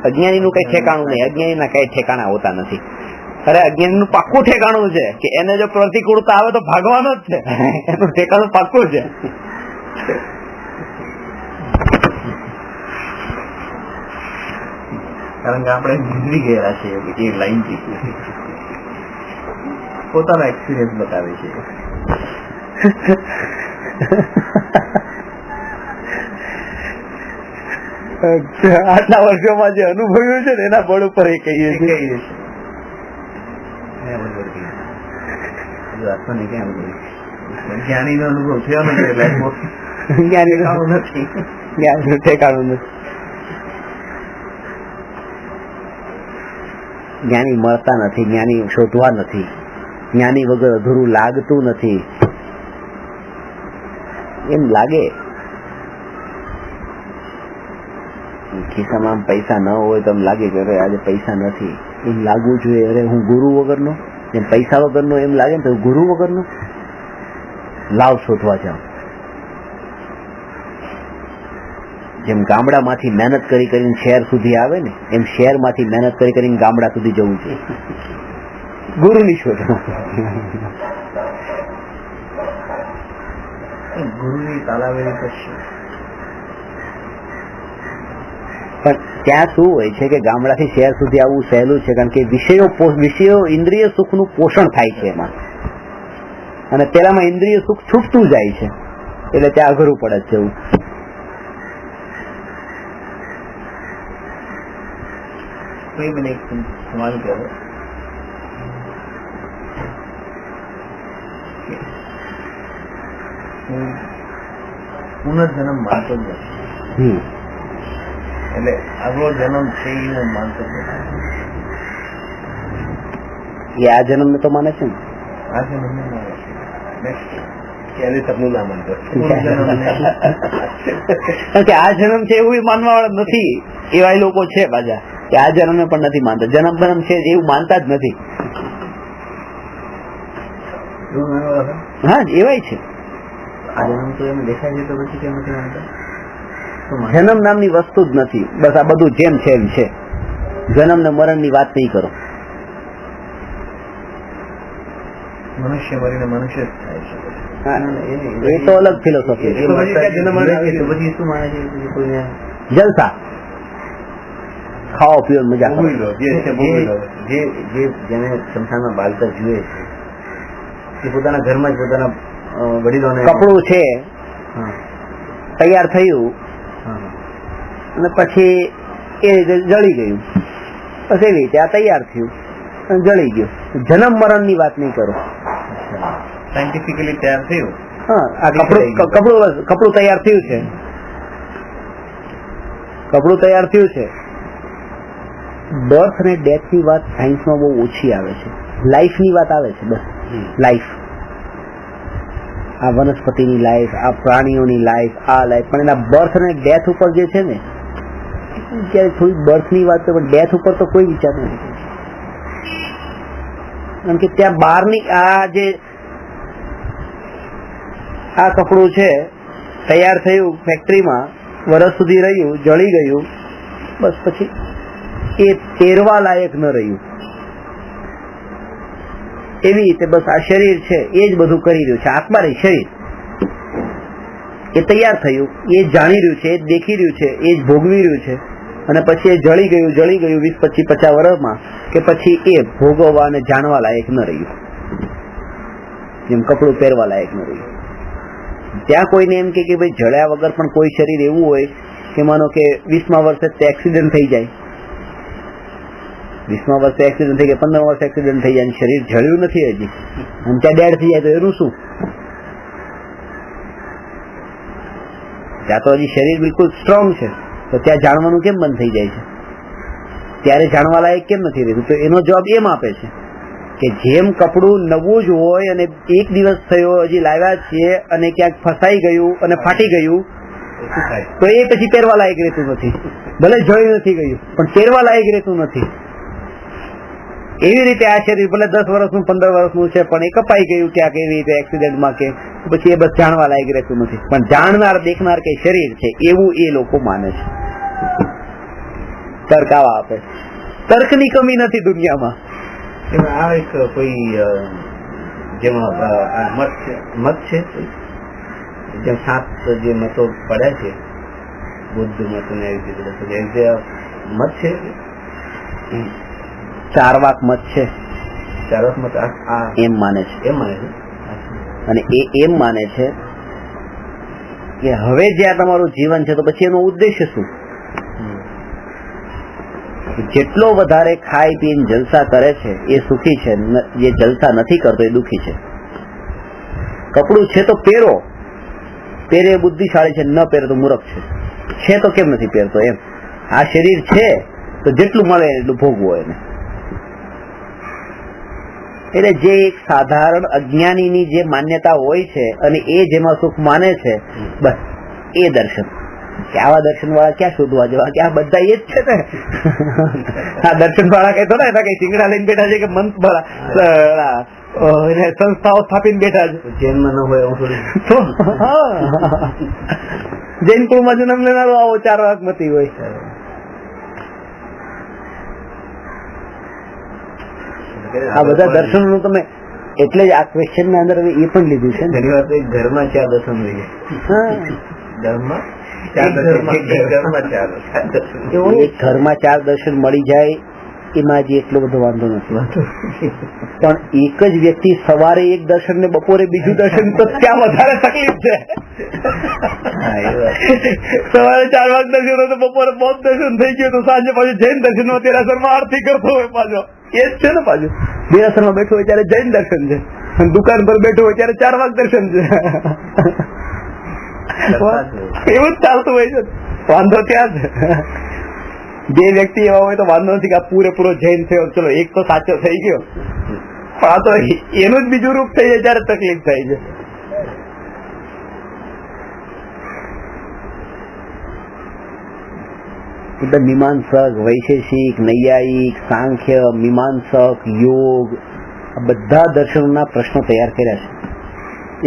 અજ્ઞાની નું કઈ ઠેકાણું નહીં. અજ્ઞાની ના કઈ ઠેકાણા હોતા નથી. અરે અજ્ઞાની નું પાક્કું ઠેકાણું છે કે એને જો પ્રતિકૂળતા આવે તો ભાગવાનો જ છે. એનું ઠેકાણું પાક્કું છે. કારણ કે આપણે ગુજરી ગયા છે એ લાઈન થી. પોતાનો એક્સપિરિયન્સ બતાવે છે. આટલા વર્ષોમાં જે અનુભવ્યું છે ને એના બળ ઉપર એ કહીએ છીએ. જ્ઞાની નો અનુભવ થયો નથી. જ્ઞાની ઠેકાણું નથી. જ્ઞાની મળતા નથી, જ્ઞાની શોધવા નથી, જ્ઞાની વગર અધૂરું લાગતું નથી. એમ લાગે ખિસ્સામાં પૈસા ન હોય તો એમ લાગે કે અરે આજે પૈસા નથી, એમ લાગવું જોઈએ. અરે હું ગુરુ વગરનો, જેમ પૈસા વગરનો એમ લાગે ને તો ગુરુ વગરનો લાવ શોધવા જાઉં. જેમ ગામડામાંથી મહેનત કરી કરીને શહેર સુધી આવે ને એમ શહેરમાંથી મહેનત કરી કરીને ગામડા સુધી જવું છે. ગુરુની શોધ. ગુરુની તાલાવેરી કરશે. પણ ત્યાં શું હોય છે કે ગામડાથી શહેર સુધી આવવું સહેલું છે કારણ કે વિષયો ઇન્દ્રિય સુખનું પોષણ થાય છે એમાં, અને પેલામાં ઇન્દ્રિય સુખ છૂટતું જાય છે એટલે ત્યાં અઘરું પડે છે. એવું કોઈ મને એક સવાલ કરો. પુનર્જન્મ માનતો જ નથી, એટલે આગલો જન્મ છે એ માનતો જ નથી. એ આ જન્મ ને તો માને છે ને. આ જન્મ ને માને છે, ક્યારે સપનું ના માનતો. કારણ કે આ જન્મ છે એવું માનવા વાળા નથી. એવા લોકો છે પાછા કે આ જન્મ ને પણ નથી માનતા. જન્મ જન્મ છે એવું માનતા જ નથી. હા એવાય છે. આ જન્મ તો એમ દેખાય છે તો પછી કેમ નથી માનતા? જન્મ નામની વસ્તુ જ નથી. બસ આ બધું જેમ છે એમ છે. જન્મ ને મરણ ની વાત નહીં કરો. મનુષ્ય મરીને મનુષ્ય જ થાય છે. એ તો અલગ ફિલોસોફી. પછી શું માને છે? જલસા, ખાઓ પીઓ મજા કરો. જેને શમશાનમાં બાળતા જુએ છે એ પોતાના ઘરમાં જ પોતાના વડીલોને કપડું છે તૈયાર થયું અને પછી એ રીતે જળી ગયું. બસ એવી રીતે આ તૈયાર થયું અને જળી ગયું. જન્મ મરણની વાત નહીં કરો. સાયન્ટિફિકલી તૈયાર થયું. હા, આ કપડું તૈયાર થયું છે. કપડું તૈયાર થયું છે. બર્થ અને ડેથ ની વાત સાયન્સમાં બહુ ઓછી આવે છે. લાઈફ ની વાત આવે છે. બસ લાઈફ, આ વનસ્પતિની લાઈફ, આ પ્રાણીઓની લાઈફ, આ લાઈફ. પણ એના બર્થ અને ડેથ ઉપર જે છે ને, ત્યારે થોડી બર્થ ની વાત પણ ડેથ ઉપર તો કોઈ વિચાર નથી. કારણ કે ત્યાં બહારની આ જે આ કપડું છે તૈયાર થયું ફેક્ટરીમાં, વર્ષ સુધી રહ્યું, જળી ગયું, બસ પછી એ પહેરવા લાયક ન રહ્યું. એવી રીતે બસ આ શરીર છે એ જ બધું કરી રહ્યું છે. આત્મા નહીં, શરીર એ તૈયાર થયું, એ જાણી રહ્યું છે, એ દેખી રહ્યું છે, એ જ ભોગવી રહ્યું છે. અને પછી એ જળી ગયું 20-25-50 વર્ષમાં કે પછી એ ભોગવવા અને જાણવા લાયક ન રહ્યું, જેમ કપડું પહેરવા લાયક ન રહ્યું. ત્યાં કોઈને એમ કે ભાઈ જળ્યા વગર પણ કોઈ શરીર એવું હોય કે માનો કે 20મા વર્ષે એક્સિડન્ટ થઈ જાય, 20મા વર્ષે એક્સિડન્ટ થઈ ગયા, 15 વર્ષે એક્સિડન્ટ થઈ જાય, શરીર જળ્યું નથી હજી, અને ત્યાં ડેડ થઈ જાય તો એનું શું? ત્યાં તો હજી શરીર બિલકુલ સ્ટ્રોંગ છે, તો ત્યાં જાણવાનું કેમ બંધ થઈ જાય છે? ત્યારે જાણવા લાયક કેમ નથી રહેતું? તો એનો જવાબ એમ આપે છે કે જેમ કપડું નવું જ હોય અને એક દિવસ થયો હજી લાવ્યા છીએ અને ક્યાંક ફસાઈ ગયું અને ફાટી ગયું તો એ પછી પહેરવા લાયક રહેતું નથી. ભલે જળી નથી ગયું પણ પહેરવા લાયક રહેતું નથી. એવી રીતે આ શરીર ભલે 10 વર્ષનું 15 વર્ષનું છે પણ એ કપાઈ ગયું ક્યાંક એવી રીતે એક્સિડન્ટમાં કે પછી એ બસ જાણવા લાયક રહેતું નથી. પણ જાણનાર દેખનાર કે શરીર છે એવું એ લોકો માને છે. તર્ક આવા આપે. તર્કની કમી નથી દુનિયામાં. આ એક કોઈ જેમાં મત છે, જેમ 7 જે મતો પડ્યા છે, બુદ્ધ મત ને એવી રીતે મત છે, ચારવાક મત છે, ચારક મત એમ માને છે. એમ માને છે. અને એ એમ માને છે કે હવે જે આ તમારું જીવન છે તો પછી એનો ઉદ્દેશ્ય શું? જેટલો વધારે ખાઈ પીને જલસા કરે છે એ સુખી છે, જે જલસા નથી કરતો એ દુઃખી છે. કપડું છે તો પહેરો, પહેરે બુદ્ધિશાળી છે, ન પહેરે તો મૂર્ખ છે તો કેમ નથી પહેરતો એમ. આ શરીર છે તો જેટલું મળે એટલું ભોગવું એને. એટલે જે એક સાધારણ અજ્ઞાનીની જે માન્યતા હોય છે અને એ જેમાં સુખ માને છે, બસ એ દર્શન. કે આવા દર્શન વાળા ક્યાં શોધવા જવા, કે આ બધા એ જ છે ને. આ દર્શન વાળા કઈ થોડા કઈ સિંગડા લઈને બેઠા છે કે મંત સંસ્થાઓ સ્થાપીને બેઠા છે. જૈનમાં ન હોય એવું થોડી. જૈન કુળમાં જન્મ લેનારો આવો ચારવાક મતી હોય. આ બધા દર્શન નું તમે એટલે જ આ ક્વેશ્ચન ના અંદર એ પણ લીધું છે. ઘણી વાર તો એક ઘરમાં 4 દર્શન લઈએ. ઘરમાં 4 દર્શન મળી જાય એમાં હજી એટલો બધો વાંધો નથી. પણ એક જ વ્યક્તિ સવારે એક દર્શન ને બપોરે બીજું દર્શન, તો ત્યાં વધારે તકલીફ છે. સવારે 4 વાગે દર્શન તો બપોરે બૌદ્ધ દર્શન થઈ ગયું તો સાંજે પાછું જૈન દર્શન માં દેરાસરમાં આરતી કરતો હોય. પાછો એ જ છે ને, પાછું દેરાસરમાં બેઠો હોય ત્યારે જૈન દર્શન છે, દુકાન પર બેઠો હોય ત્યારે 4 વાગે દર્શન છે. એવું જ ચાલતું હોય છે. વાંધો ત્યાં છે. બે વ્યક્તિ એવા હોય તો વાંધો નથી કે આ પૂરેપૂરો જૈન થયો, ચલો એક તો સાચો થઈ ગયો, પણ આ તો એનું જ બીજું રૂપ થઈ જાય ત્યારે તકલીફ થાય છે. બધા મીમાંસક, વૈશેષિક, નૈયાયિક, સાંખ્ય, મીમાંસક, યોગ, આ બધા દર્શનોના પ્રશ્નો તૈયાર કર્યા છે.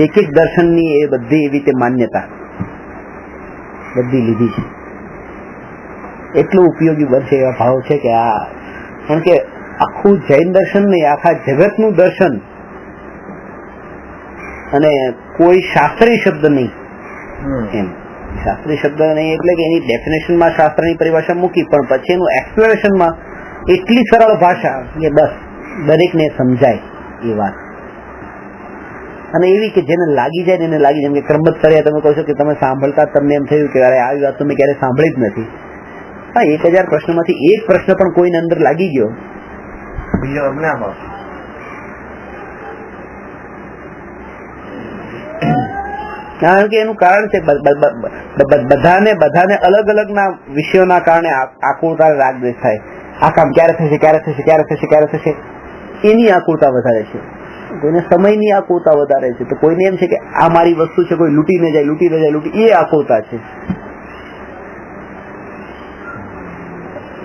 એક એક દર્શનની એ બધી એવી રીતે માન્યતા બધી લીધી છે. એટલું ઉપયોગી બનશે એવા ભાવ છે કે આ, કારણ કે આખું જૈન દર્શન નહીં, આખા જગતનું દર્શન, અને કોઈ શાસ્ત્રીય શબ્દ નહીં. એમ શાસ્ત્રીય શબ્દ નહીં એટલે કે એની ડેફિનેશનમાં શાસ્ત્રની પરિભાષા મૂકી, પણ પછી એનું એક્સપ્લેનેશનમાં એટલી સરળ ભાષા કે બસ દરેકને સમજાય એ વાત. અને એવી કે જેને લાગી જાય ને એને લાગી જાય. જેમ કે કર્મત કર્યા તમે કહો છો કે તમે સાંભળતા તમને એમ થયું કે અરે આવી વાત તો મેં ક્યારે સાંભળી જ નથી, હા, 1000 પ્રશ્નમાંથી એક પ્રશ્ન પણ કોઈને અંદર લાગી ગયો, બીજો અમને આપો. કારણ કે એનું કારણ છે બધાને અલગ અલગ ના વિષયોના કારણે આકુળતા રાગ દ્વેષ થાય. આ કામ ક્યારે થશે, ક્યારે થશે, ક્યારે થશે, ક્યારે થશે, એની આકુળતા વધારે છે. કોઈને સમયની આકુળતા વધારે છે, તો કોઈને એમ છે કે આ મારી વસ્તુ છે, કોઈ લૂંટીને જાય, એ આકુળતા છે.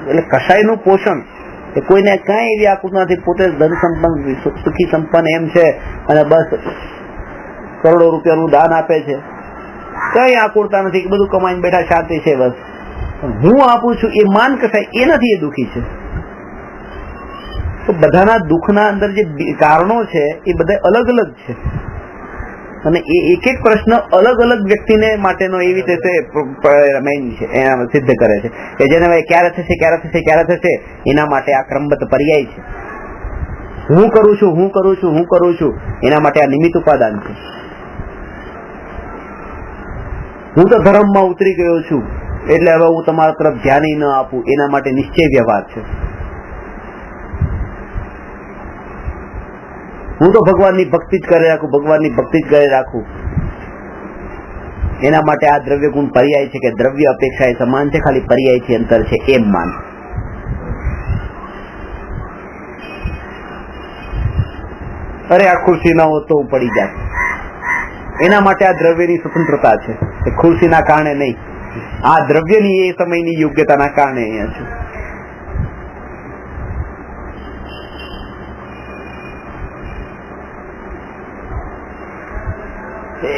એટલે કશાયનું પોષણ એ કોઈને કાંઈ એવી આકુળતા નથી. પોતે ધન સંપન્ન, સુખી સંપન્ન એમ છે અને બસ કરોડો રૂપિયાનું દાન આપે છે, કઈ આકુળતા નથી કે બધું કમાઈને બેઠા શાંતિ છે બસ. હું આપું છું એ માન કસાય એનાથી એ દુઃખી છે. તો બધાના દુઃખના અંદર જે કારણો છે એ બધા અલગ અલગ છે અને એ એક એક પ્રશ્ન અલગ અલગ વ્યક્તિને માટેનો એવી રીતે સિદ્ધ કરે છે કે જેને ક્યારે થશે, ક્યારે થશે, ક્યારે થશે, એના માટે આ ક્રમબદ્ધ પર્યાય છે. હું કરું છું, હું કરું છું, હું કરું છું, એના માટે આ નિમિત્ત ઉપાદાન છે. હું તો ધર્મમાં ઉતરી ગયો છું એટલે હવે હું તમારા તરફ ધ્યાન ન આપું, એના માટે નિશ્ચય વ્યવહાર છે. હું તો ભગવાનની ભક્તિ જ કરી રાખું, ભગવાનની ભક્તિ જ કરી રાખું, એના માટે આ દ્રવ્ય ગુણ પર્યાય છે કે દ્રવ્ય અપેક્ષા એ સમાન છે, ખાલી પર્યાય થી અંતર છે એમ માન. અરે આ ખુરશી ના હોત તો હું પડી જાત, એના માટે આ દ્રવ્યની સ્વતંત્રતા છે, ખુરશીના કારણે નહીં, આ દ્રવ્યની એ સમયની યોગ્યતાના કારણે અહીંયા છે.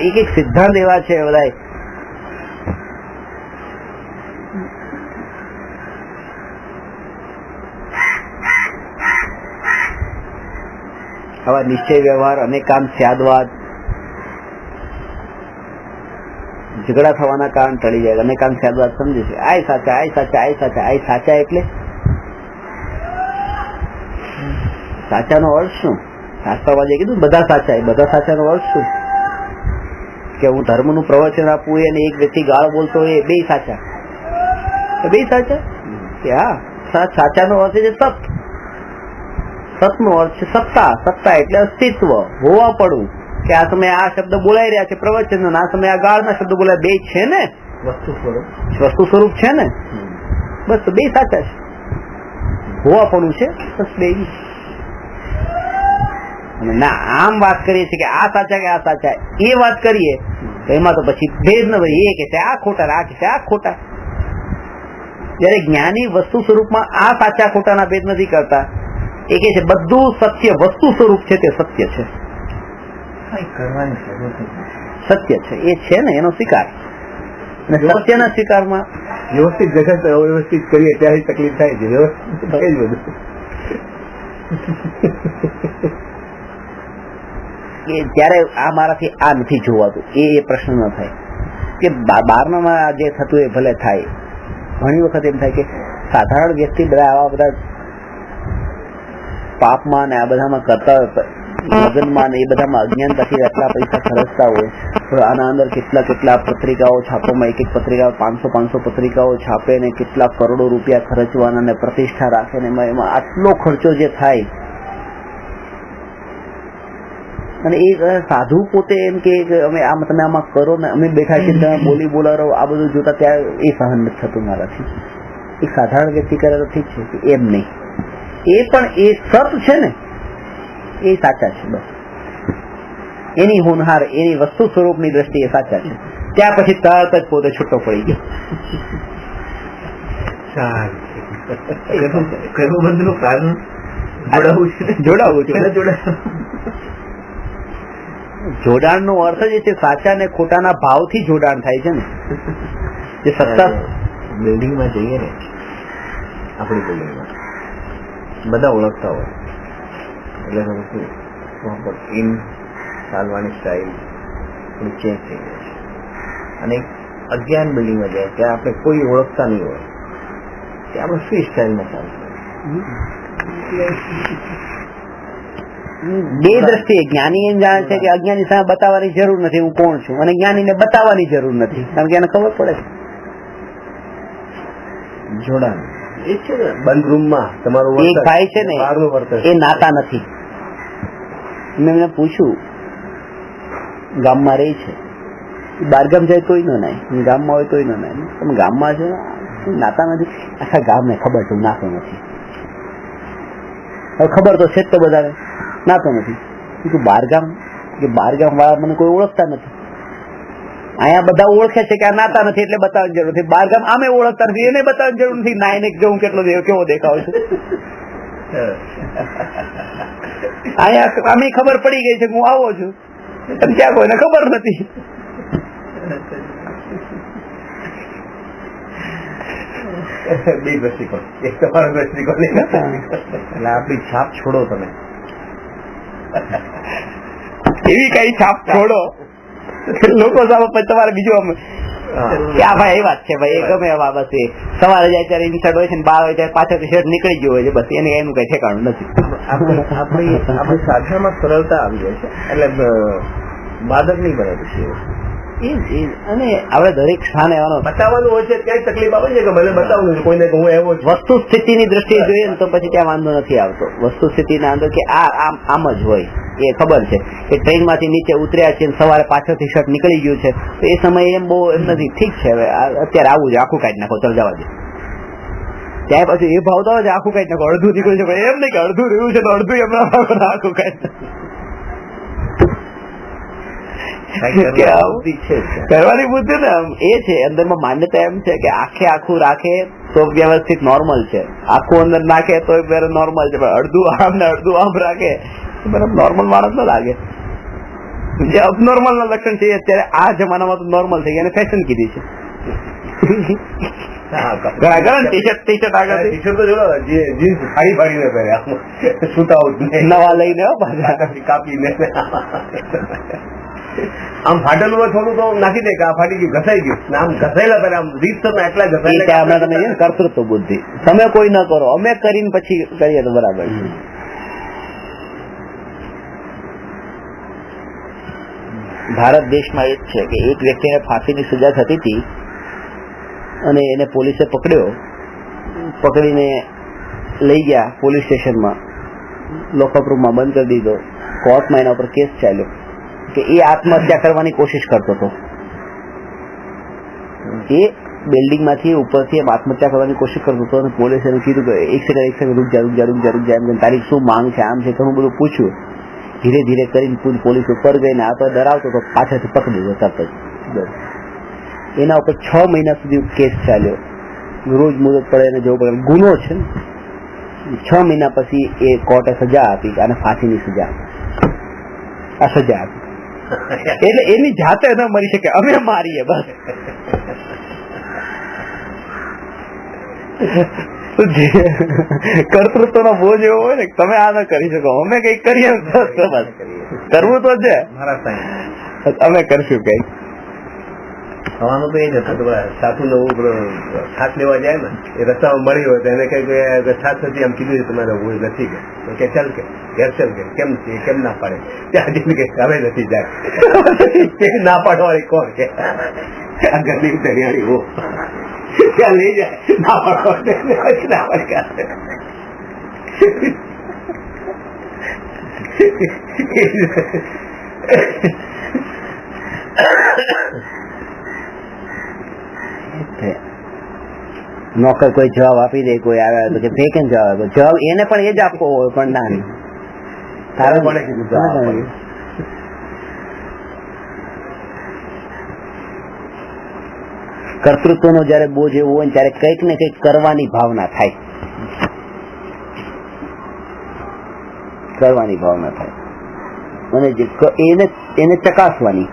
એક એક સિદ્ધાંત એવા છે બધા. આવા નિશ્ચય વ્યવહાર, અનેકાંત સ્યાદવાદ, ઝઘડા થવાના કારણ ટળી જાય. અનેકાંત સ્યાદવાદ સમજે છે, આય સાચા, આય સાચા, આય સાચા, આય સાચા એટલે સાચાનો અર્થ શું? શાસ્ત્રવાદે કીધું બધા સાચા. એ બધા સાચાનો અર્થ શું? કે હું ધર્મનું પ્રવચન આપું અને એક વ્યક્તિ ગાળ બોલતો હોય, એ બે સાચા, બે સાચા કે હા. સાચાનો અર્થ છે સત, સતનો અર્થ છે સત્તા. સત્તા એટલે અસ્તિત્વ, હોવા પડવું, કે આ સમયે આ શબ્દ બોલાઈ રહ્યા છે પ્રવચન, આ સમયે આ ગાળના શબ્દ બોલાય, બે છે ને, વસ્તુ સ્વરૂપ છે ને, બસ બે સાચા છે, હોવા પડવું છે બસ બે. ના આમ વાત કરીએ છીએ કે આ સાચા કે આ સાચા, એ વાત કરીએ તો એમાં તો પછી ભેદ ન હોય. એ કે છે આ ખોટા, આ કે છે આ ખોટા. જયારે જ્ઞાની વસ્તુ સ્વરૂપમાં આ સાચા ખોટાના ભેદ નથી કરતા, એ કે છે બધું સત્ય વસ્તુ સ્વરૂપ છે તે સત્ય છે, સત્ય છે એ છે ને, એનો સ્વીકાર. અને સત્યના સ્વીકારમાં વ્યવસ્થિત જગત અવ્યવસ્થિત કરીએ ત્યારે તકલીફ થાય છે. વ્યવસ્થિત થાય જ બધું. ત્યારે આ મારાથી આ નથી જોવાતું, એ પ્રશ્ન ન થાય કે બહારમાં જે થતું એ ભલે થાય. ઘણી વખત એમ થાય કે સાધારણ વ્યક્તિ બધા આવા બધા પાપમાં ને આ બધામાં કરતા હોય, લગ્નમાં ને એ બધામાં અજ્ઞાનતાથી આટલા પૈસા ખર્ચતા હોય, તો આના અંદર કેટલા કેટલા પત્રિકાઓ છાપવામાં, એક એક પત્રિકા 500 પત્રિકાઓ છાપે ને કેટલા કરોડો રૂપિયા ખર્ચવાના ને પ્રતિષ્ઠા રાખે ને એમાં આટલો ખર્ચો જે થાય. અને એ સાધુ પોતે એમ કે અમે આમ તમે આમાં કરો ને અમે બેઠા છીએ તમે બોલી બોલાવો, આ બધું જોતા ત્યાં એ સહન નથી થતું મારાથી. એક સાધારણ વ્યક્તિ કરે તો ઠીક છે, એમ નહીં. એ પણ એ સત છે ને, એ સાચા છે બસ. એની હોનહાર, એની વસ્તુ સ્વરૂપની દ્રષ્ટિએ સાચા છે. ત્યાં પછી તરત જ પોતે છૂટો પડી ગયો. જોડાવું છે. જોડાણ નો અર્થ જ છે સાચા ને ખોટાના ભાવથી જોડાણ થાય છે ને. જે સત્તા બિલ્ડિંગમાં જઈએ ને, આપણી બિલ્ડિંગમાં બધા ઓળખતા હોય એટલે ઇન ચાલવાની સ્ટાઇલ થોડી ચેન્જ થઈ જાય છે. અને અજ્ઞાન બિલ્ડિંગમાં જાય ત્યાં આપણે કોઈ ઓળખતા નહીં હોય, ત્યાં આપણે ફ્રી સ્ટાઇલમાં ચાલતું. બે દ્રષ્ટિએ જ્ઞાની એમ જાણે છે કે અજ્ઞાની સામે બતાવવાની જરૂર નથી હું કોણ છું, અને જ્ઞાનીને બતાવવાની જરૂર નથી કારણ કે એને ખબર પડે છે. જોડાણ એ છે ને બંધ રૂમમાં તમારું એક ભાઈ છે ને બહારનું વર્તન એ નાતા નથી. મેં એમને પૂછ્યું, ગામમાં રહી છે, બહારગામ જાય તોય ન નાય, ગામમાં હોય તોય ન નાય, તમે ગામમાં છે નાતા નથી? આખા ગામને ખબર છે નાતો નથી. હવે ખબર તો છે જ તો બધાને નાતો નથી. બહારગામ વાળા મને કોઈ ઓળખતા નથી. અહીંયા બધા ઓળખે છે કે આ નાતા નથી એટલે બતાવવાની જરૂર નથી. બહારગામ આમે ઓળખતા નથી એને બતાવવાની જરૂર નથી. નાઈને જોઉં કેટલો કેવો દેખાવ છે. અહીંયા અમે ખબર પડી ગઈ છે હું આવો છું, ત્યાં કોઈને ખબર નથી. બે દ્રષ્ટિકોણ, એક તમારો દ્રષ્ટિકોણ એટલે આપણી છાપ છોડો તમે. એવી કઈ છાપ છોડો લોકો સામે તમારે બીજું કે આ ભાઈ એ વાત છે ભાઈ, એ ગમે એવા બસ એ સવારે જાય ત્યારે ઇન્સર્ટ હોય છે ને 12 વાગે ત્યારે પાછળથી શર્ટ નીકળી ગયો હોય છે, બસ એને એનું કઈ ઠેકાણું નથી. આપણી સાધનામાં સરળતા આવી જાય છે એટલે બાધક નહીં બને પછી. અને આપણે દરેક સ્થાને બતાવવાનું હોય છે ક્યાંય તકલીફ આવે છે કે મને બતાવવું છે કોઈને હું એવો વસ્તુ સ્થિતિની દ્રષ્ટિએ જોઈએ ને તો પછી ત્યાં વાંધો નથી આવતો. વસ્તુ સ્થિતિના અંદર કે આમ જ હોય એ ખબર છે કે ટ્રેન માંથી નીચે ઉતર્યા છે સવારે પાછળથી શર્ટ નીકળી ગયું છે તો એ સમયે એમ બહુ એમ નથી. ઠીક છે હવે અત્યારે આવું છે, આખું કાઢી નાખો, ચાલ જવા દે. ત્યાં પછી એ ભાવ તો આવે છે આખું કાઢી નાખો, અડધું નીકળ્યું છે એમ નહીં કે અડધું રહ્યું છે તો અડધું એમના આખું કાઢી કરવાની બુદ્ધિ ને એ છે. અંદરમાં માન્યતા એમ છે કે આખે આખું રાખે તો વ્યવસ્થિત નોર્મલ છે, આખું અંદર નાખે તો નોર્મલ છે, પણ અડધું આમ ને અડધું આમ રાખે નોર્મલ માણસ ન લાગે. જે અબનોર્મલ ના લક્ષણ છે અત્યારે આ જમાનામાં તો નોર્મલ થઈ ગયા અને ફેશન કીધી છે. નવા લઈને કાપીને આમ ફાટેલું હોય થોડું તો નાખી દે કે આ ફાટી ગયું, ઘસાઈ ગયું, આમ ઘસાયેલા પહેલા આમ રીત તમે એટલા ઘસાયેલા તમે કર્તૃત્વ બુદ્ધિ તમે કોઈ ન કરો, અમે કરીને પછી કરીએ તો બરાબર છે. ભારત દેશમાં એ જ છે કે એક વ્યક્તિને ફાંસીની સજા થતી હતી અને એને પોલીસે પકડીને લઈ ગયા પોલીસ સ્ટેશનમાં, લોકઅપ રૂમમાં બંધ કરી દીધો. કોર્ટમાં એના ઉપર કેસ ચાલ્યો કે એ આત્મહત્યા કરવાની કોશિશ કરતો હતો. એ બિલ્ડિંગ માંથી ઉપરથી આત્મહત્યા કરવાની કોશિશ કરતો હતો અને પોલીસે એને કીધું કે એક સેકન્ડ રૂક જા એમ તારી શું માંગ છે, આમ છે, ઘણું બધું પૂછ્યું. ધીરે ધીરે કરીને પોલીસ ઉપર ગઈને આ તો ડરાવતો તો પાછળથી પકડી દીધો તરત જ. એના ઉપર 6 મહિના સુધી કેસ ચાલ્યો, રોજ મુદત પડે એને જવું પડે, ગુનો છે. 6 મહિના પછી એ કોર્ટે સજા આપી અને ફાંસીની સજા આપી. એટલે એની જાતે ન મરી શકે, અમે મારીએ બસ. કર્તૃત્વ નો બોજ એવો હોય ને તમે આ ન કરી શકો, અમે કઈક કરીએ કરવું તો છે, અમે કરશું કઈક. થવાનું તો એ જ હતું કે સાસુ નવું છાત લેવા જાય ને એ રસ્તામાં મળી હોય તો એને કઈ છાત નથી આમ કીધું તમારે હોય નથી કે ચાલ કે ઘેર ચાલ કે કેમ ના પાડે ત્યાં જઈને કે હવે નથી જાય ના પાડવાની કોણ કે આ ગરીબ દરિયાળી હો ત્યાં લઈ જાય ના નોકર કોઈ જવાબ આપી દે, કોઈ આવે તો કે ફેંકે જવાબ એને પણ એ જ આપવો હોય પણ ના તારે પડે કીધું. કર્તૃત્વનો જયારે બોજ એવું હોય ત્યારે કંઈક ને કંઈક કરવાની ભાવના થાય, અને એને ચકાસવાની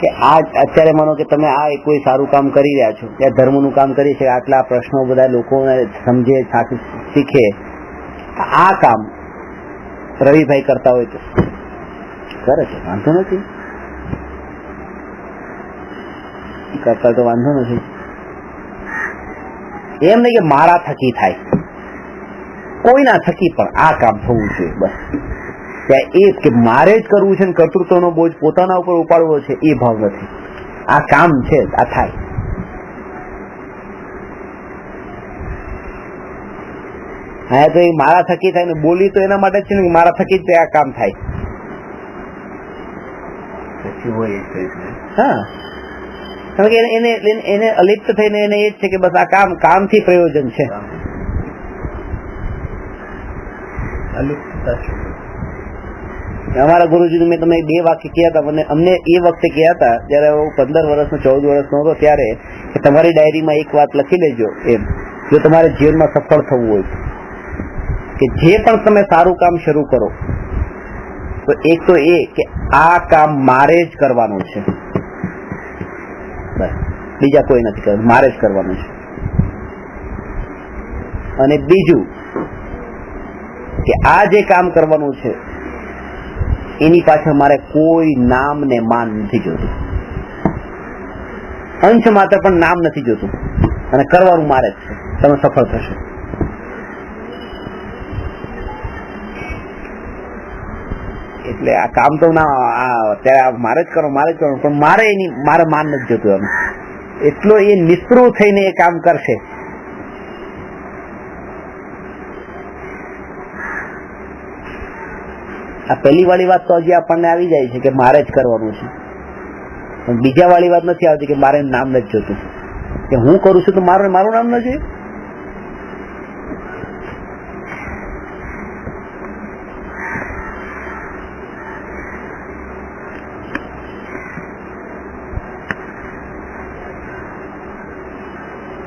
કે આ અત્યારે માનો કે તમે આ કોઈ સારું કામ કરી રહ્યા છો, ત્યાં ધર્મનું કામ કરી છે, આટલા પ્રશ્નો બધા લોકોને સમજે, શીખે, આ કામ રવિભાઈ કરતા હોય તો કરે છે, વાંધો નથી, કરતા તો વાંધો નથી. એમ નહીં કે મારા થકી થાય, કોઈના થકી પણ આ કામ થવું જોઈએ બસ. ત્યાં એ કે મારે જ કરવું છે ને કર્તૃત્વનો બોજ પોતાના ઉપર ઉપાડવો છે એ ભાવ નથી. આ કામ છે, આ થાય. હા તો એ મારા થકી થાય ને, બોલી તો એના માટે જ છે ને કે મારા થકી જ આ કામ થાય. પછી હોય એ રીતને. હા, કારણ કે એને અલિપ્ત થઈને એને એ જ છે કે બસ આ કામથી પ્રયોજન છે. અમારા ગુરુજી મેં તમને 2 વાક્ય કહ્યા હતા, અમને એ વખતે કહ્યા હતા જયારે હું 15 વર્ષનો 14 વર્ષનો હતો ત્યારે, કે તમારી ડાયરીમાં એક વાત લખી લેજો એમ, જો તમારે જીવનમાં સફળ થવું હોય કે જે પણ તમે સારું કામ શરૂ કરો તો એક તો એ કે આ કામ મારે જ કરવાનું છે, બસ બીજા કોઈ નથી કરવાનું, મારે જ કરવાનું છે. અને બીજું કે આ જે કામ કરવાનું છે એની પાછળ મારે કોઈ નામ ને માન નથી જોતું, અંશ માત્ર પણ નામ નથી જોતું, અને કરવાનું મારે જ છે, તમે સફળ થશો. એટલે આ કામ તો ના અત્યારે મારે જ કરવાનું પણ મારે માન નથી જોતું. એમ એટલો એ નિસ્પૃહ થઈને એ કામ કરશે. આ પહેલી વાળી વાત તો હજી આપણને આવી જાય છે કે મારે જ કરવાનું છે, પણ બીજા વાળી વાત નથી આવતી કે મારે નામ નથી જોતું, કે હું કરું છું તો મારું નામ ન જોઈએ.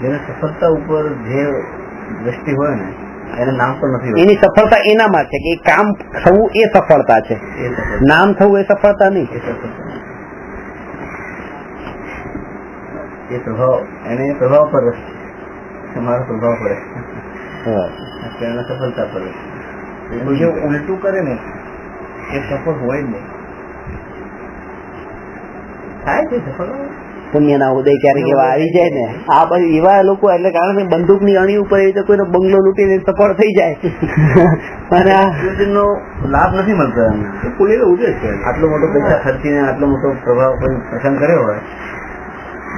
જેને સફળતા ઉપર જે દ્રષ્ટિ હોય ને એને નામ પણ નથી, એની સફળતા એનામાં છે કે કામ થવું એ સફળતા છે, નામ થવું એ સફળતા નહીં. એ પ્રભાવ એને પ્રભાવ પર તમારો પ્રભાવ પડે, એને સફળતા પડે. જે ઉલટું કરે ને એ સફળ હોય જ નહીં. થાય છે સફળ પુણ્યના ઉદય ક્યારેક એવા આવી જાય ને, આ બધું એવા લોકો, એટલે કારણ કે બંદૂકની અણી ઉપર એ તો કોઈનો બંગલો લૂંટીને સફળ થઈ જાય અને નો લાભ નથી મળતો. પુણ્યનો ઉદય છે, આટલો મોટો પૈસા ખર્ચીને આટલો મોટો પ્રભાવ કોઈ પ્રસંગ કર્યો હોય,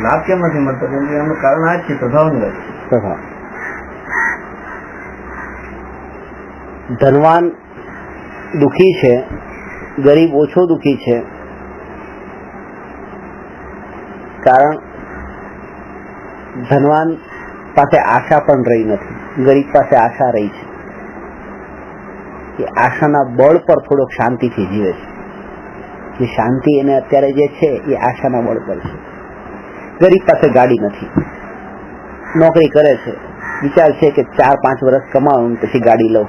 લાભ કેમ નથી મળતો? કેમ કે એનું કારણ આ જ છે, પ્રભાવની વાત. પ્રભાવ. ધનવાન દુખી છે, ગરીબ ઓછો દુખી છે, કારણ ધનવાન પાસે આશા પણ રહી નથી, ગરીબ પાસે આશા રહી છે. એ આશાના બળ પર થોડોક શાંતિથી જીવે છે. જે શાંતિ એને અત્યારે જે છે એ આશાના બળ પર છે. ગરીબ પાસે ગાડી નથી, નોકરી કરે છે, વિચાર છે કે 4-5 વર્ષ કમાવું પછી ગાડી લઉં,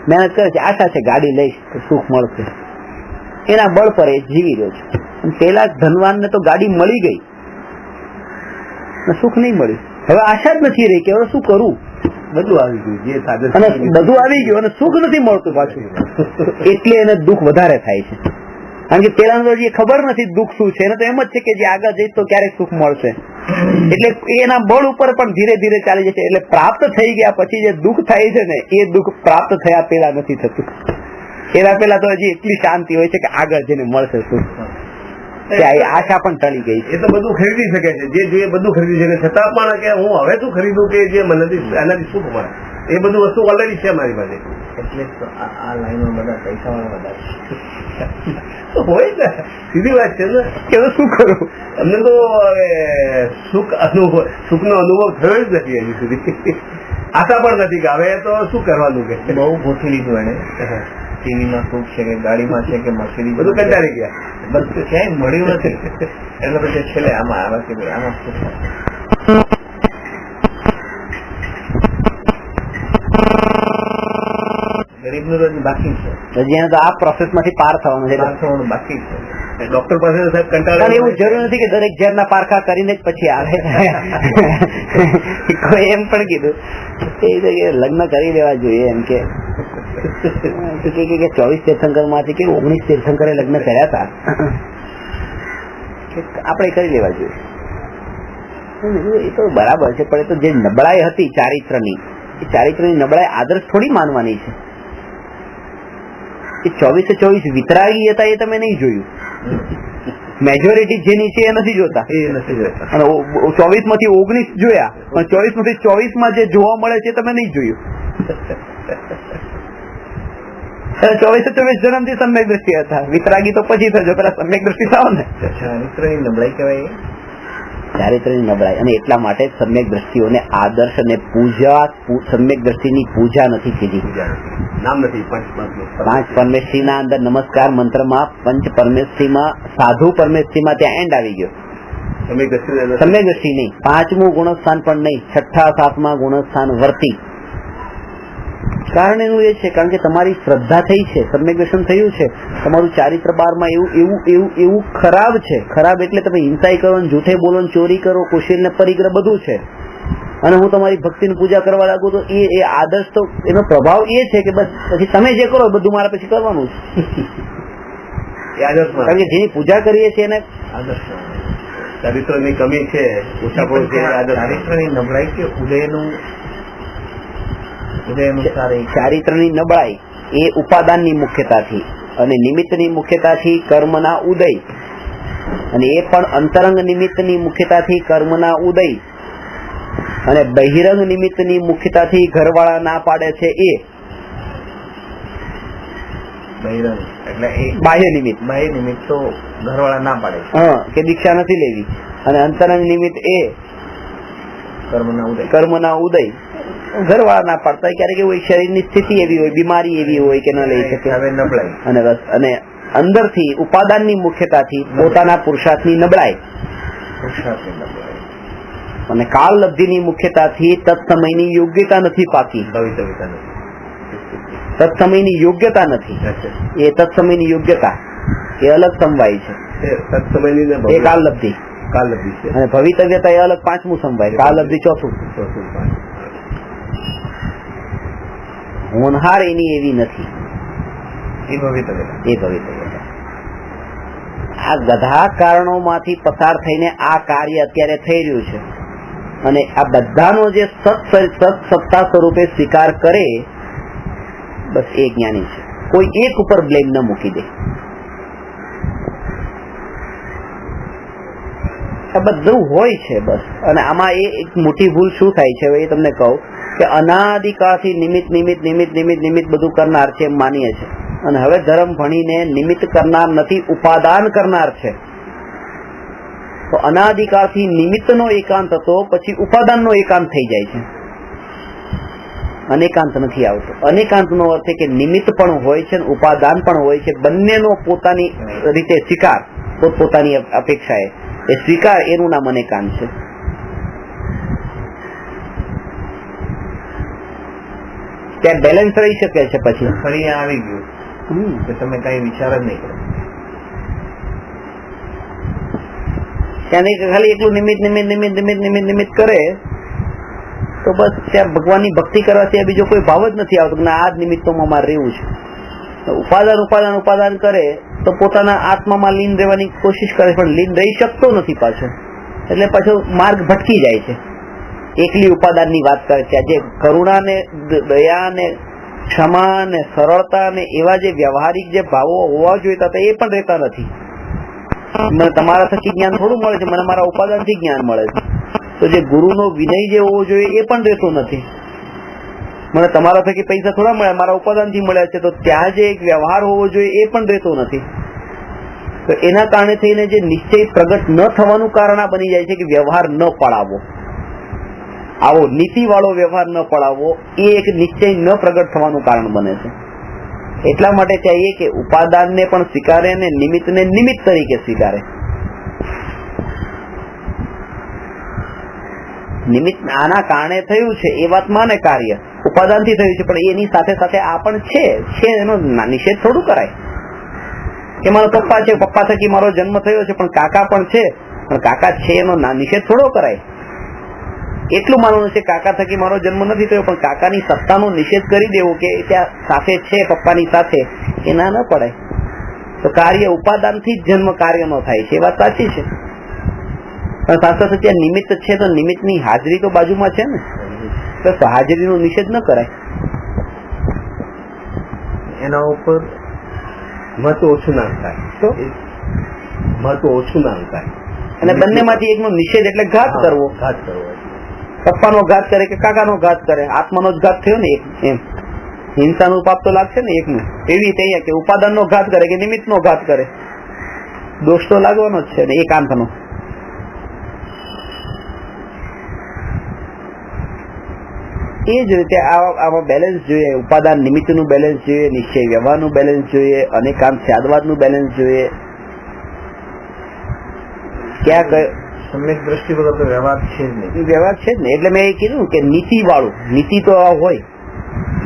મહેનત કરે છે, આશા છે ગાડી લઈશ તો સુખ મળશે, એના બળ પર એ જીવી રહ્યો છે. પેલા ધનવાનને તો ગાડી મળી ગઈ, સુખ નહીં મળ્યું, હવે આશા જ નથી રહી કે હવે શું કરું, બધું આવી ગયું, જે સાધન અને બધું આવી ગયું અને સુખ નથી મળતું પાછું, એટલે એને દુઃખ વધારે થાય છે. કારણ કે પેલા તો જે ખબર નથી દુઃખ શું છે, એને તો એમ જ છે કે જે આગળ જઈશ તો ક્યારેક સુખ મળશે, એટલે એના બળ ઉપર પણ ધીરે ધીરે ચાલી જશે. એટલે પ્રાપ્ત થઈ ગયા પછી જે દુઃખ થાય છે ને એ દુઃખ પ્રાપ્ત થયા પેલા નથી થતું. એના પેલા તો હજી એટલી શાંતિ હોય છે કે આગળ જઈને મળશે સુખ, આશા પણ ટળી ગઈ છે. એ તો બધું ખરીદી શકે છે, જે જોઈએ બધું ખરીદી શકે, છતાં પણ કે હું હવે શું ખરીદું કે જે મને એનાથી સુખ મળે, એ બધું વસ્તુ ઓલરેડી છે મારી પાસે. એટલે આ લાઈનમાં બધા પૈસા વાળા બધા હોય ને, સીધી વાત છે ને, કે શું કરું, અમને તો સુખનો અનુભવ થયો જ નથી હજી સુધી, આશા પણ નથી કે હવે તો શું કરવાનું, કે બહુ ગોઠવી લીધું એને. ટીવીમાં સુખ છે કે ગાડીમાં છે કે મશીની, બધું કંટાળી ગયા, બધું ક્યાંય મળ્યું નથી. એટલે પછી છેલ્લે આમાં આવે કે આમાં સુખ ગરીબનું તો બાકી છે, હજી એને તો આ પ્રોસેસ માંથી પાર થવાનું છે, બાકી છે. ડોક્ટર પાસે સાહેબ કંટાળે, એવું જરૂર નથી કે દરેક ઝેરના પારખા કરીને જ પછી આવે. કોઈ એમ પણ કીધું લગ્ન કરી લેવા જોઈએ, એમ કે 24 તીર્થંકર માંથી કે 19 તીર્થંકરે લગ્ન કર્યા હતા, આપણે કરી લેવા જોઈએ. એ તો બરાબર છે, પણ એ તો જે નબળાઈ હતી ચારિત્રની, એ ચારિત્રની નબળાઈ આદર્શ થોડી માનવાની છે. એ 24 વિતરાગી હતા એ તમે નહીં જોયું, મેજોરિટી જેની છે એ નથી જોતા, અને 24 માંથી 19 જોયા, પણ 24 માંથી 24 માં જે જોવા મળે છે તમે નહીં જોયું. ચોવીસ જન્મથી સમ્યક દ્રષ્ટિ હતા. વિતરાગી તો પછી થજો, પેલા સમ્યક દ્રષ્ટિ થાવ ને. ચારિત્રની નબળાઈ કહેવાય. ચારિત્રની નબળાઈ, અને એટલા માટે સમ્યક દ્રષ્ટિઓને આદર્શ અને પૂજા, સમ્યક દ્રષ્ટિની પૂજા નથી કીધી. નામ નથી. પાંચ પરમેશ્વરીના અંદર નમસ્કાર મંત્રમાં પંચ પરમેશ્વરીમાં, સાધુ પરમેશ્વરીમાં ત્યાં એન્ડ આવી ગયો. સમ્યક દ્રષ્ટિ નહીં, પાંચમું ગુણસ્થાન પણ નહીં, છઠ્ઠા સાતમા ગુણસ્થાન વર્તી. કારણ એનું એ છે, કારણ કે તમારી શ્રદ્ધા થઈ છે, સમ્યક દર્શન થયું છે, તમારું ચારિત્ર બારમાં એવું ખરાબ છે. ખરાબ એટલે તમે હિંસાઈ કરો, જૂઠે બોલો, ચોરી કરો, કુશીલ ને પરિગ્રહ બધું છે, અને હું તમારી ભક્તિની પૂજા કરવા લાગુ તો એ આદર્શ, તો એનો પ્રભાવ એ છે કે બસ પછી તમે જે કરો બધું મારા પછી કરવાનું છે. કારણ કે જેની પૂજા કરીએ છીએ એને ચારિત્રની કમી છે, ચારિત્રની નબળાઈ કે ઉદયનું ચારિત્રની નબળાઈ એ ઉપાદાનની મુખ્યતાથી અને નિમિત્તની મુખ્યતાથી કર્મના ઉદય, અને એ પણ અંતરંગ નિમિત્તની મુખ્યતાથી કર્મના ઉદય, અને બહિરંગ નિમિત્તની મુખ્યતાથી ઘરવાળા ના પાડે છે એ બહિરંગ એટલે બાહ્ય નિમિત્ત. બાહ્ય નિમિત્ત તો ઘરવાળા ના પાડે કે દીક્ષા નથી લેવી, અને અંતરંગ નિમિત્ત એ કર્મના ઉદય ઘરવાળા ના પાડતા. ક્યારેક એવું શરીરની સ્થિતિ એવી હોય, બીમારી એવી હોય કે ન લઈ શકે, અને અંદરથી ઉપાદાનની મુખ્યતાથી પોતાના પુરુષાર્થની નબળાઈ, અને કાળ લબ્ધિની મુખ્યતાથી તત્સમયની યોગ્યતા નથી પાકી. તત્સમયની યોગ્યતા નથી, એ તત્સમયની યોગ્યતા એ અલગ સમવાય છે. એ કાળ લબ્ધિ છે, અને ભવિતવ્યતા એ અલગ પાંચમું સમવાય, કાળ લબ્ધિ ચોથું. હોનહાર એની એવી નથી, એ ભવિતવ્યતા. આ બધા કારણોમાંથી પસાર થઈને આ કાર્ય અત્યારે થઈ રહ્યું છે, અને આ બધાનો જે સત્તા સ્વરૂપે સ્વીકાર કરે બસ એ જ્ઞાની છે. કોઈ એક ઉપર બ્લેમ ન મૂકી દે. આ બધું હોય છે બસ. અને આમાં એ એક મોટી ભૂલ શું થાય છે એ તમને કહું કે અનાદિકાળથી નિમિત્ત બધું કરનાર છે એમ માનીએ છે, અને હવે ધર્મ ભણીને નિમિત્ત કરનાર નથી, ઉપાદાન કરનાર છે. તો અનાદિકાળથી નિમિત્તનો એકાંત હતો, પછી ઉપાદાનનો એકાંત થઈ જાય છે, અનેકાંત નથી આવતો. અનેકાંતનો અર્થ કે નિમિત્ત પણ હોય છે, ઉપાદાન પણ હોય છે, બંનેનો પોતાની રીતે સ્વીકાર, પોતાની અપેક્ષાએ એ સ્વીકાર, એનું નામ અનેકાંત છે. ત્યાં બેલેન્સ રહી શકે છે. પછી ફરી આવી ગયું કે તમે કઈ વિચાર જ નહીં કરો, ત્યાં ખાલી એટલું નિમિત્ત કરે તો બસ ત્યાં ભગવાનની ભક્તિ કરવા સિવાય બીજો કોઈ ભાવ જ નથી આવતો. આ જ નિમિત્તોમાં મારે રહેવું છે. ઉપાદાન કરે તો પોતાના આત્મામાં લીન રહેવાની કોશિશ કરે, પણ લીન રહી શકતો નથી પાછો, એટલે પાછો માર્ગ ભટકી જાય છે. એકલી ઉપાદાનની વાત કરે છે. જે કરુણા ને દયા ને ક્ષમા ને સરળતા ને એવા જે વ્યવહારિક જે ભાવો હોવા જોઈતા હતા એ પણ રહેતા નથી. મને તમારા થકી જ્ઞાન થોડું મળે છે, મને મારા ઉપાદાનથી જ્ઞાન મળે છે. તો જે ગુરુનો વિનય જે હોવો જોઈએ એ પણ રહેતો નથી. મને તમારા થકી પૈસા થોડા મળે, મારા ઉપાદાનથી મળ્યા છે, તો ત્યાં જે એક વ્યવહાર હોવો જોઈએ એ પણ રહેતો નથી. તો એના કારણે થઈને જે નિશ્ચય પ્રગટ ન થવાનું કારણ આ બની જાય છે કે વ્યવહાર ન પડાવવો, આવો નીતિ વાળો વ્યવહાર ન પડાવવો, એ એક નિશ્ચય ન પ્રગટ થવાનું કારણ બને છે. એટલા માટે ચાહીએ કે ઉપાદાનને પણ સ્વીકારે અને નિમિત્તને નિમિત્ત તરીકે સ્વીકારે. નિમિત્ત આના કારણે થયું છે એ વાત માને, કાર્ય ઉપાદાનથી થયું છે, પણ એની સાથે સાથે આ પણ છે એનો નિષેધ થોડું કરાય કે મારો પપ્પા છે, પપ્પા થકી મારો જન્મ થયો છે, પણ કાકા પણ છે, પણ કાકા છે એનો નિષેધ થોડો કરાય. એટલું માનવાનું છે કાકા થકી મારો જન્મ નથી થયો, પણ કાકાની સત્તાનો નિષેધ કરી દેવો કે ત્યાં સાથે છે પપ્પાની સાથે, એ ના ન પડાય. તો કાર્ય ઉપાદાનથી જ જન્મ કાર્યનો થાય છે, એ વાત સાચી છે, પણ સાથે સાથે ત્યાં નિમિત્ત છે તો નિમિત્તની હાજરી તો બાજુમાં છે ને, તો હાજરીનો નિષેધ ન કરાય. એના ઉપર મત ઓછું ના થાય, તો મત ઓછું ના થાય, અને બંનેમાંથી એકનો નિષેધ એટલે ઘાત કરવો. પપ્પાનો ઘાત કરે કે કાકાનો ઘાત કરે, આત્માનો જ ઘાત થયો ને એક. એમ હિંસાનું પાપ તો લાગશે ને એકનું. એવી રીતે અહીંયા કે ઉપાદાનનો ઘાત કરે કે નિમિત્તનો ઘાત કરે, દોષ તો લાગવાનો જ છે ને એકાંતનો. એ જ રીતે આમાં બેલેન્સ જોઈએ, ઉપાદાન નિમિત્તનું બેલેન્સ જોઈએ, નિશ્ચય વ્યવહારનું બેલેન્સ જોઈએ, અનેકાંત સ્યાદવાદનું બેલેન્સ જોઈએ. ક્યાં સમ્યક દ્રષ્ટિ વગર તો વ્યવહાર છે જ નહીં. વ્યવહાર છે જ ને. એટલે મેં એ કીધું કે નીતિ વાળું, નીતિ તો હોય,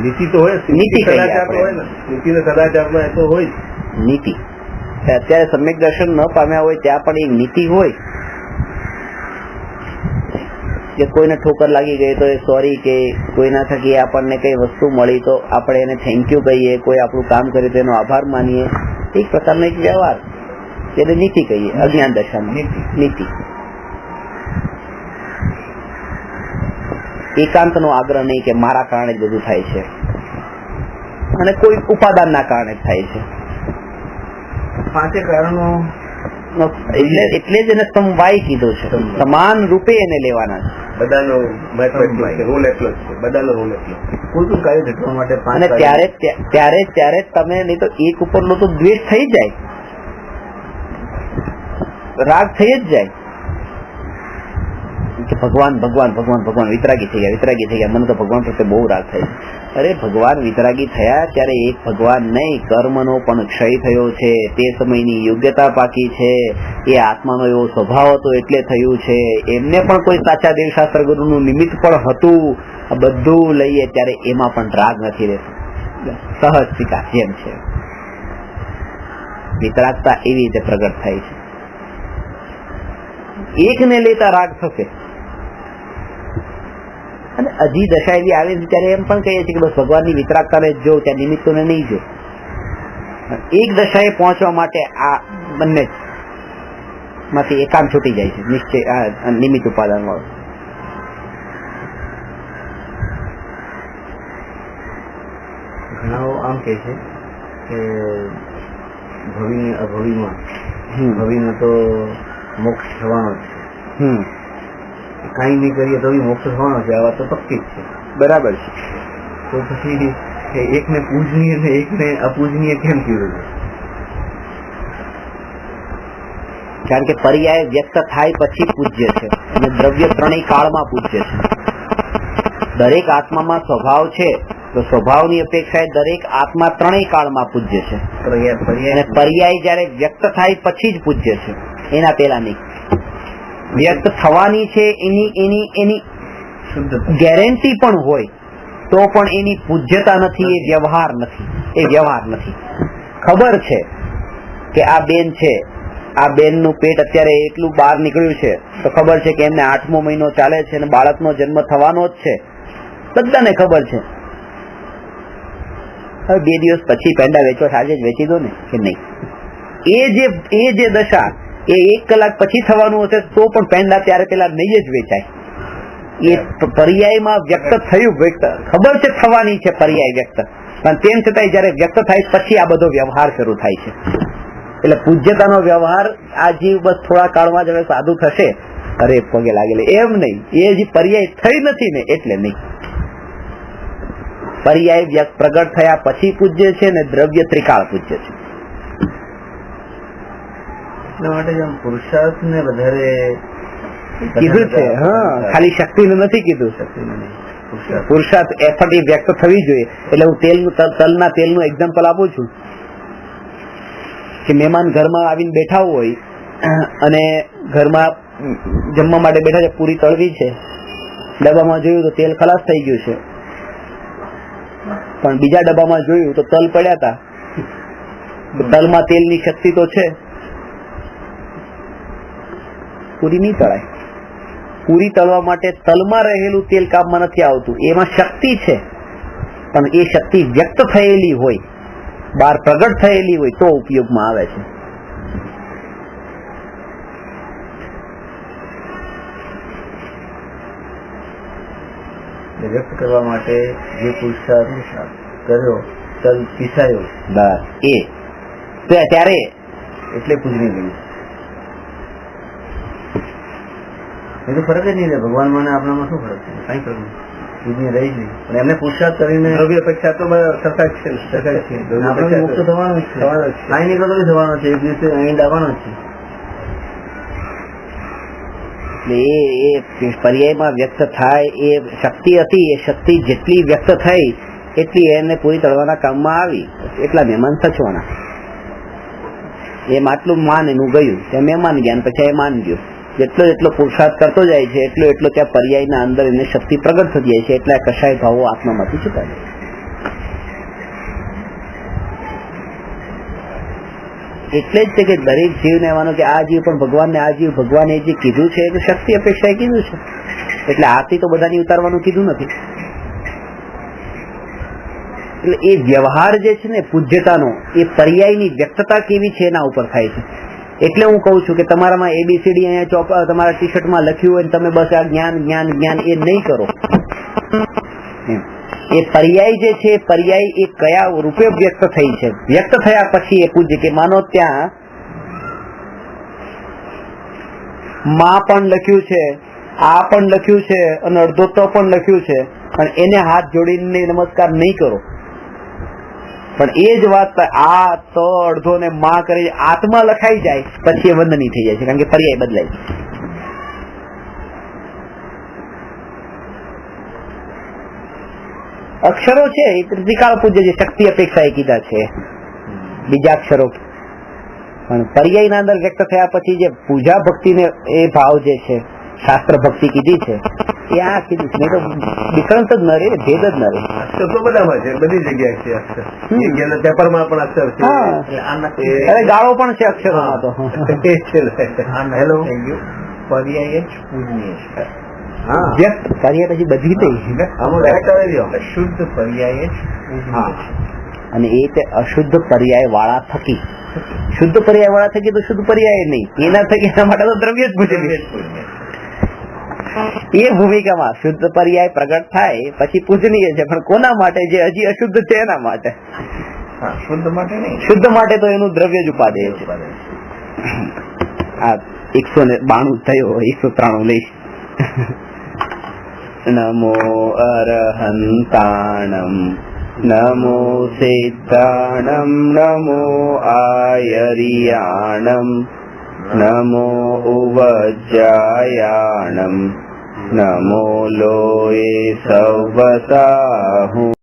નીતિ તો હોય, નીતિ સદાચાર તો હોય ને, નીતિ ને સદાચાર તો હોય જ. નીતિ અત્યારે સમ્યક દર્શન ન પામ્યા હોય ત્યાં પણ એક નીતિ હોય કે કોઈને ઠોકર લાગી ગઈ તો એ સોરી કે કોઈના થકી આપણને કઈ વસ્તુ મળી તો આપણે એને થેન્ક યુ કહીએ, કોઈ આપણું કામ કરે તો એનો આભાર માનીએ. એક પ્રકારનો એક વ્યવહાર એટલે નીતિ કહીએ. અજ્ઞાન દશામાં નીતિ. એકાંતનો આગ્રહ નહીં કે મારા કારણે જ બધું થાય છે અને કોઈ ઉપાદાનના કારણે જ થાય છે. પાંચે કારણો એટલે જ એને સમવાય કીધું છે, સમાન રૂપે એને લેવાના છે. બધાનો રોલ એટલો જ છે, બધાનો રોલ એટલો. કોઈ પણ કાર્ય ઘટવા માટે અને ત્યારે તમે નહીં તો એક ઉપરનો તો દ્વેષ થઈ જાય, રાગ થઈ જ જાય કે ભગવાન ભગવાન ભગવાન ભગવાન વિતરાગી થઈ ગયા, મને તો ભગવાન પ્રત્યે બહુ રાગ થાય છે. અરે ભગવાન વિતરાગી થયા ત્યારે એક ભગવાન નહીં, કર્મનો પણ ક્ષય થયો છે, તે સમયની યોગ્યતા પાકી છે, એ આત્માનો એવો સ્વભાવ હતો એટલે થયું છે, એમને પણ કોઈ સાચા દેવશાસ્ત્ર ગુરુનું નિમિત્ત પણ હતું. આ બધું લઈએ ત્યારે એમાં પણ રાગ નથી રહેતો, સહજ સ્વીકાર જેમ છે. વિતરાગતા એવી રીતે પ્રગટ થાય છે. એકને લેતા રાગ થશે. અને હજી દશા એવી આવે છે ત્યારે એમ પણ કહીએ છીએ કે બસ ભગવાનની વિતરાગતાને જો, ત્યાં નિમિત્તોને નહીં જો. એક દશાએ પહોંચવા માટે આ બંને માંથી એકાંત છૂટી જાય છે, નિશ્ચય નિમિત્ત ઉપાદાન વાળું. ઘણાઓ આમ કે છે કે ભવિ અભવિમાં ભવિમાં તો મોક્ષ થવાનો જ છે, કઈ નહીં કરીએ તો મોક્ષ થવાનો છે, આ વાત તો પક્કી જ છે. બરાબર છે. તો પછી એકને પૂજનીય ને એકને અપૂજનીય કેમ કીધું? કારણ કે પર્યાય વ્યક્ત થાય પછી પૂજ્ય છે અને દ્રવ્ય ત્રણેય કાળમાં પૂજ્ય છે. દરેક આત્મામાં સ્વભાવ છે તો સ્વભાવની અપેક્ષાએ દરેક આત્મા ત્રણેય કાળમાં પૂજ્ય છે. અને પર્યાય જયારે વ્યક્ત થાય પછી જ પૂજ્ય છે, એના પેલા નહીં. વ્યક્ત થવાની છે એની ગેરંટી પણ હોય તો પણ એની પૂજ્યતા નથી, એ વ્યવહાર નથી. ખબર છે કે આ બેન છે, આ બેનનું પેટ અત્યારે એટલું બહાર નીકળ્યું છે તો ખબર છે કે એમને 8મો મહિનો ચાલે છે અને બાળકનો જન્મ થવાનો જ છે, બધાને ખબર છે. હવે 2 દિવસ પછી પેંડા વેચવા આજે જ વેચી દો ને કે નહીં. એ જે દશા એ 1 કલાક પછી થવાનું હશે તો પણ પેંડા ત્યારે પેલા નહીં જ વેચાય. એ પર્યાયમાં વ્યક્ત થયું, ખબર છે થવાની છે પર્યાય વ્યક્ત, પણ તેમ છતાંય જયારે વ્યક્ત થાય પછી આ બધો વ્યવહાર શરૂ થાય છે. એટલે પૂજ્યતાનો વ્યવહાર આ જીવ બસ થોડા કાળમાં જ હવે સાધુ થશે, અરે પગે લાગેલી, એમ નહીં. એ હજી પર્યાય થઈ નથી ને એટલે નહીં. પર્યાય પ્રગટ થયા પછી પૂજ્ય છે ને દ્રવ્ય ત્રિકાળ પૂજ્ય છે. એટલા માટે જેમ પુરુષાર્થ ને વધારે કીધું છે. હા, ખાલી શક્તિનું નથી કીધું. પુરુષાર્થ એફર્ટ વ્યક્ત થવી જોઈએ. એટલે હું તલના તેલનું એક્ઝામ્પલ આપું છું કે મહેમાન ઘરમાં આવીને બેઠા હોય અને ઘરમાં જમવા માટે બેઠા છે, પૂરી તળવી છે, ડબ્બામાં જોયું તો તેલ ખલાસ થઈ ગયું છે, પણ બીજા ડબ્બામાં જોયું તો તલ પડ્યા હતા. તલમાં તેલની શક્તિ તો છે, પૂરી નહીં તળાય. પૂરી તળવા માટે તલમાં રહેલું તેલ કામમાં નથી આવતું, એમાં શક્તિ છે, પણ એ શક્તિ વ્યક્ત થયેલી હોય, બહાર પ્રગટ થયેલી હોય તો ઉપયોગમાં આવે છે. વ્યક્ત કરવા માટે જે પુરુષાર્થ કર્યો, તલ પીસાયો, બસ એ ત્યારે એટલે પૂજની ગયું. એ તો ફરક જ નહીં રહે. ભગવાનમાં ને આપણામાં શું ફરક છે? કઈ ફરક નહીં. બુદ્ધિ રહી જ નહીં. પણ એમને પુરુષાર્થ કરીને દ્રવ્ય અપેક્ષા તો સરખા જ છે. આપણે મુક્ત થવાનું જ છે. કાંઈ નીકળતો બી થવાનો છે. એક દિવસે એન્ડ આવવાનો જ છે. એટલે એ પર્યાયમાં વ્યક્ત થાય એ શક્તિ હતી, એ શક્તિ જેટલી વ્યક્ત થઈ એટલી એને પૂરી તળવાના કામમાં આવી, એટલા મહેમાન સચવાના. એમ આટલું માન એનું ગયું, ત્યાં મહેમાન ગયા, પછી એ માન ગયો. જેટલો જેટલો પુરુષાર્થ કરતો જાય છે એટલો એટલો ત્યાં પર્યાયના અંદર એને શક્તિ પ્રગટ થતી જાય છે, એટલા કશાય ભાવો આત્મામાંથી છૂટા જાય. એટલે જ છે કે દરેક જીવને એવાનું કે આ જીવ પણ ભગવાનને, આ જીવ ભગવાને જે કીધું છે એ શક્તિ અપેક્ષાએ કીધું છે. એટલે આથી તો બધાની ઉતારવાનું કીધું નથી. એટલે એ વ્યવહાર જે છે ને પૂજ્યતાનો, એ પર્યાયની વ્યક્તતા કેવી છે એના ઉપર થાય છે. એટલે હું કહું છું કે તમારામાં એબીસીડી અહીંયા તમારા ટી શર્ટમાં લખ્યું હોય તમે બસ આ જ્ઞાન જ્ઞાન જ્ઞાન એ નહીં કરો. એ પર્યાય જે છે, પર્યાય એ કયા રૂપે વ્યક્ત થઈ છે, વ્યક્ત થયા પછી એ પૂજ્ય. કે માનો ત્યાં માં પણ લખ્યું છે, આ પણ લખ્યું છે અને અડધો તો પણ લખ્યું છે, અને એને હાથ જોડીને નમસ્કાર નહીં કરો. પણ એ જ વાત આ તો અડધો ને માં કરી આત્મા લખાઈ જાય પછી એ વંદની થઈ જાય છે, કારણ કે પર્યાય બદલાય છે. અક્ષરો છે એ ત્રિકાળ પૂજ્ય જે શક્તિ અપેક્ષા એ કીધા છે બીજા અક્ષરો, પણ પર્યાયના અંદર વ્યક્ત થયા પછી જે પૂજા ભક્તિને એ ભાવ જે છે શાસ્ત્ર ભક્તિ કીધી છે એ આ કીધી છે. નહીં તો ડિફરન્સ જ ન રહે, ભેદ જ ન રહે. અક્ષર તો બધામાં છે, બધી જગ્યાએ છે અક્ષર. પેપરમાં પણ અક્ષર છે, અરે ગાળો પણ છે અક્ષરોમાં તો. હેલો પર્યાય જ પૂજનીય છે. વ્યક્ત કાર્ય પછી બધી થઈ શુદ્ધ પર્યાય જ પૂજનીય છે. અને એ તે અશુદ્ધ પર્યાય વાળા થકી, શુદ્ધ પર્યાય વાળા થકી તો શુદ્ધ પર્યાય નહીં, એના થકી એના માટે તો દ્રવ્ય જ પૂજનીય. એ ભૂમિકામાં શુદ્ધ પર્યાય પ્રગટ થાય પછી પૂજનીય છે, પણ કોના માટે? જે હજી અશુદ્ધ છે એના માટે. શુદ્ધ માટે નહીં, શુદ્ધ માટે તો એનું દ્રવ્ય જ ઉપાદેય છે. આ 192 થયો, 193 લઈશ. નમો અરહંતાણમ નમો સિદ્ધાણમ નમો આયરિયાણમ નમો ઉવજ્જાયાણમ નમો લોએ સવસાહુ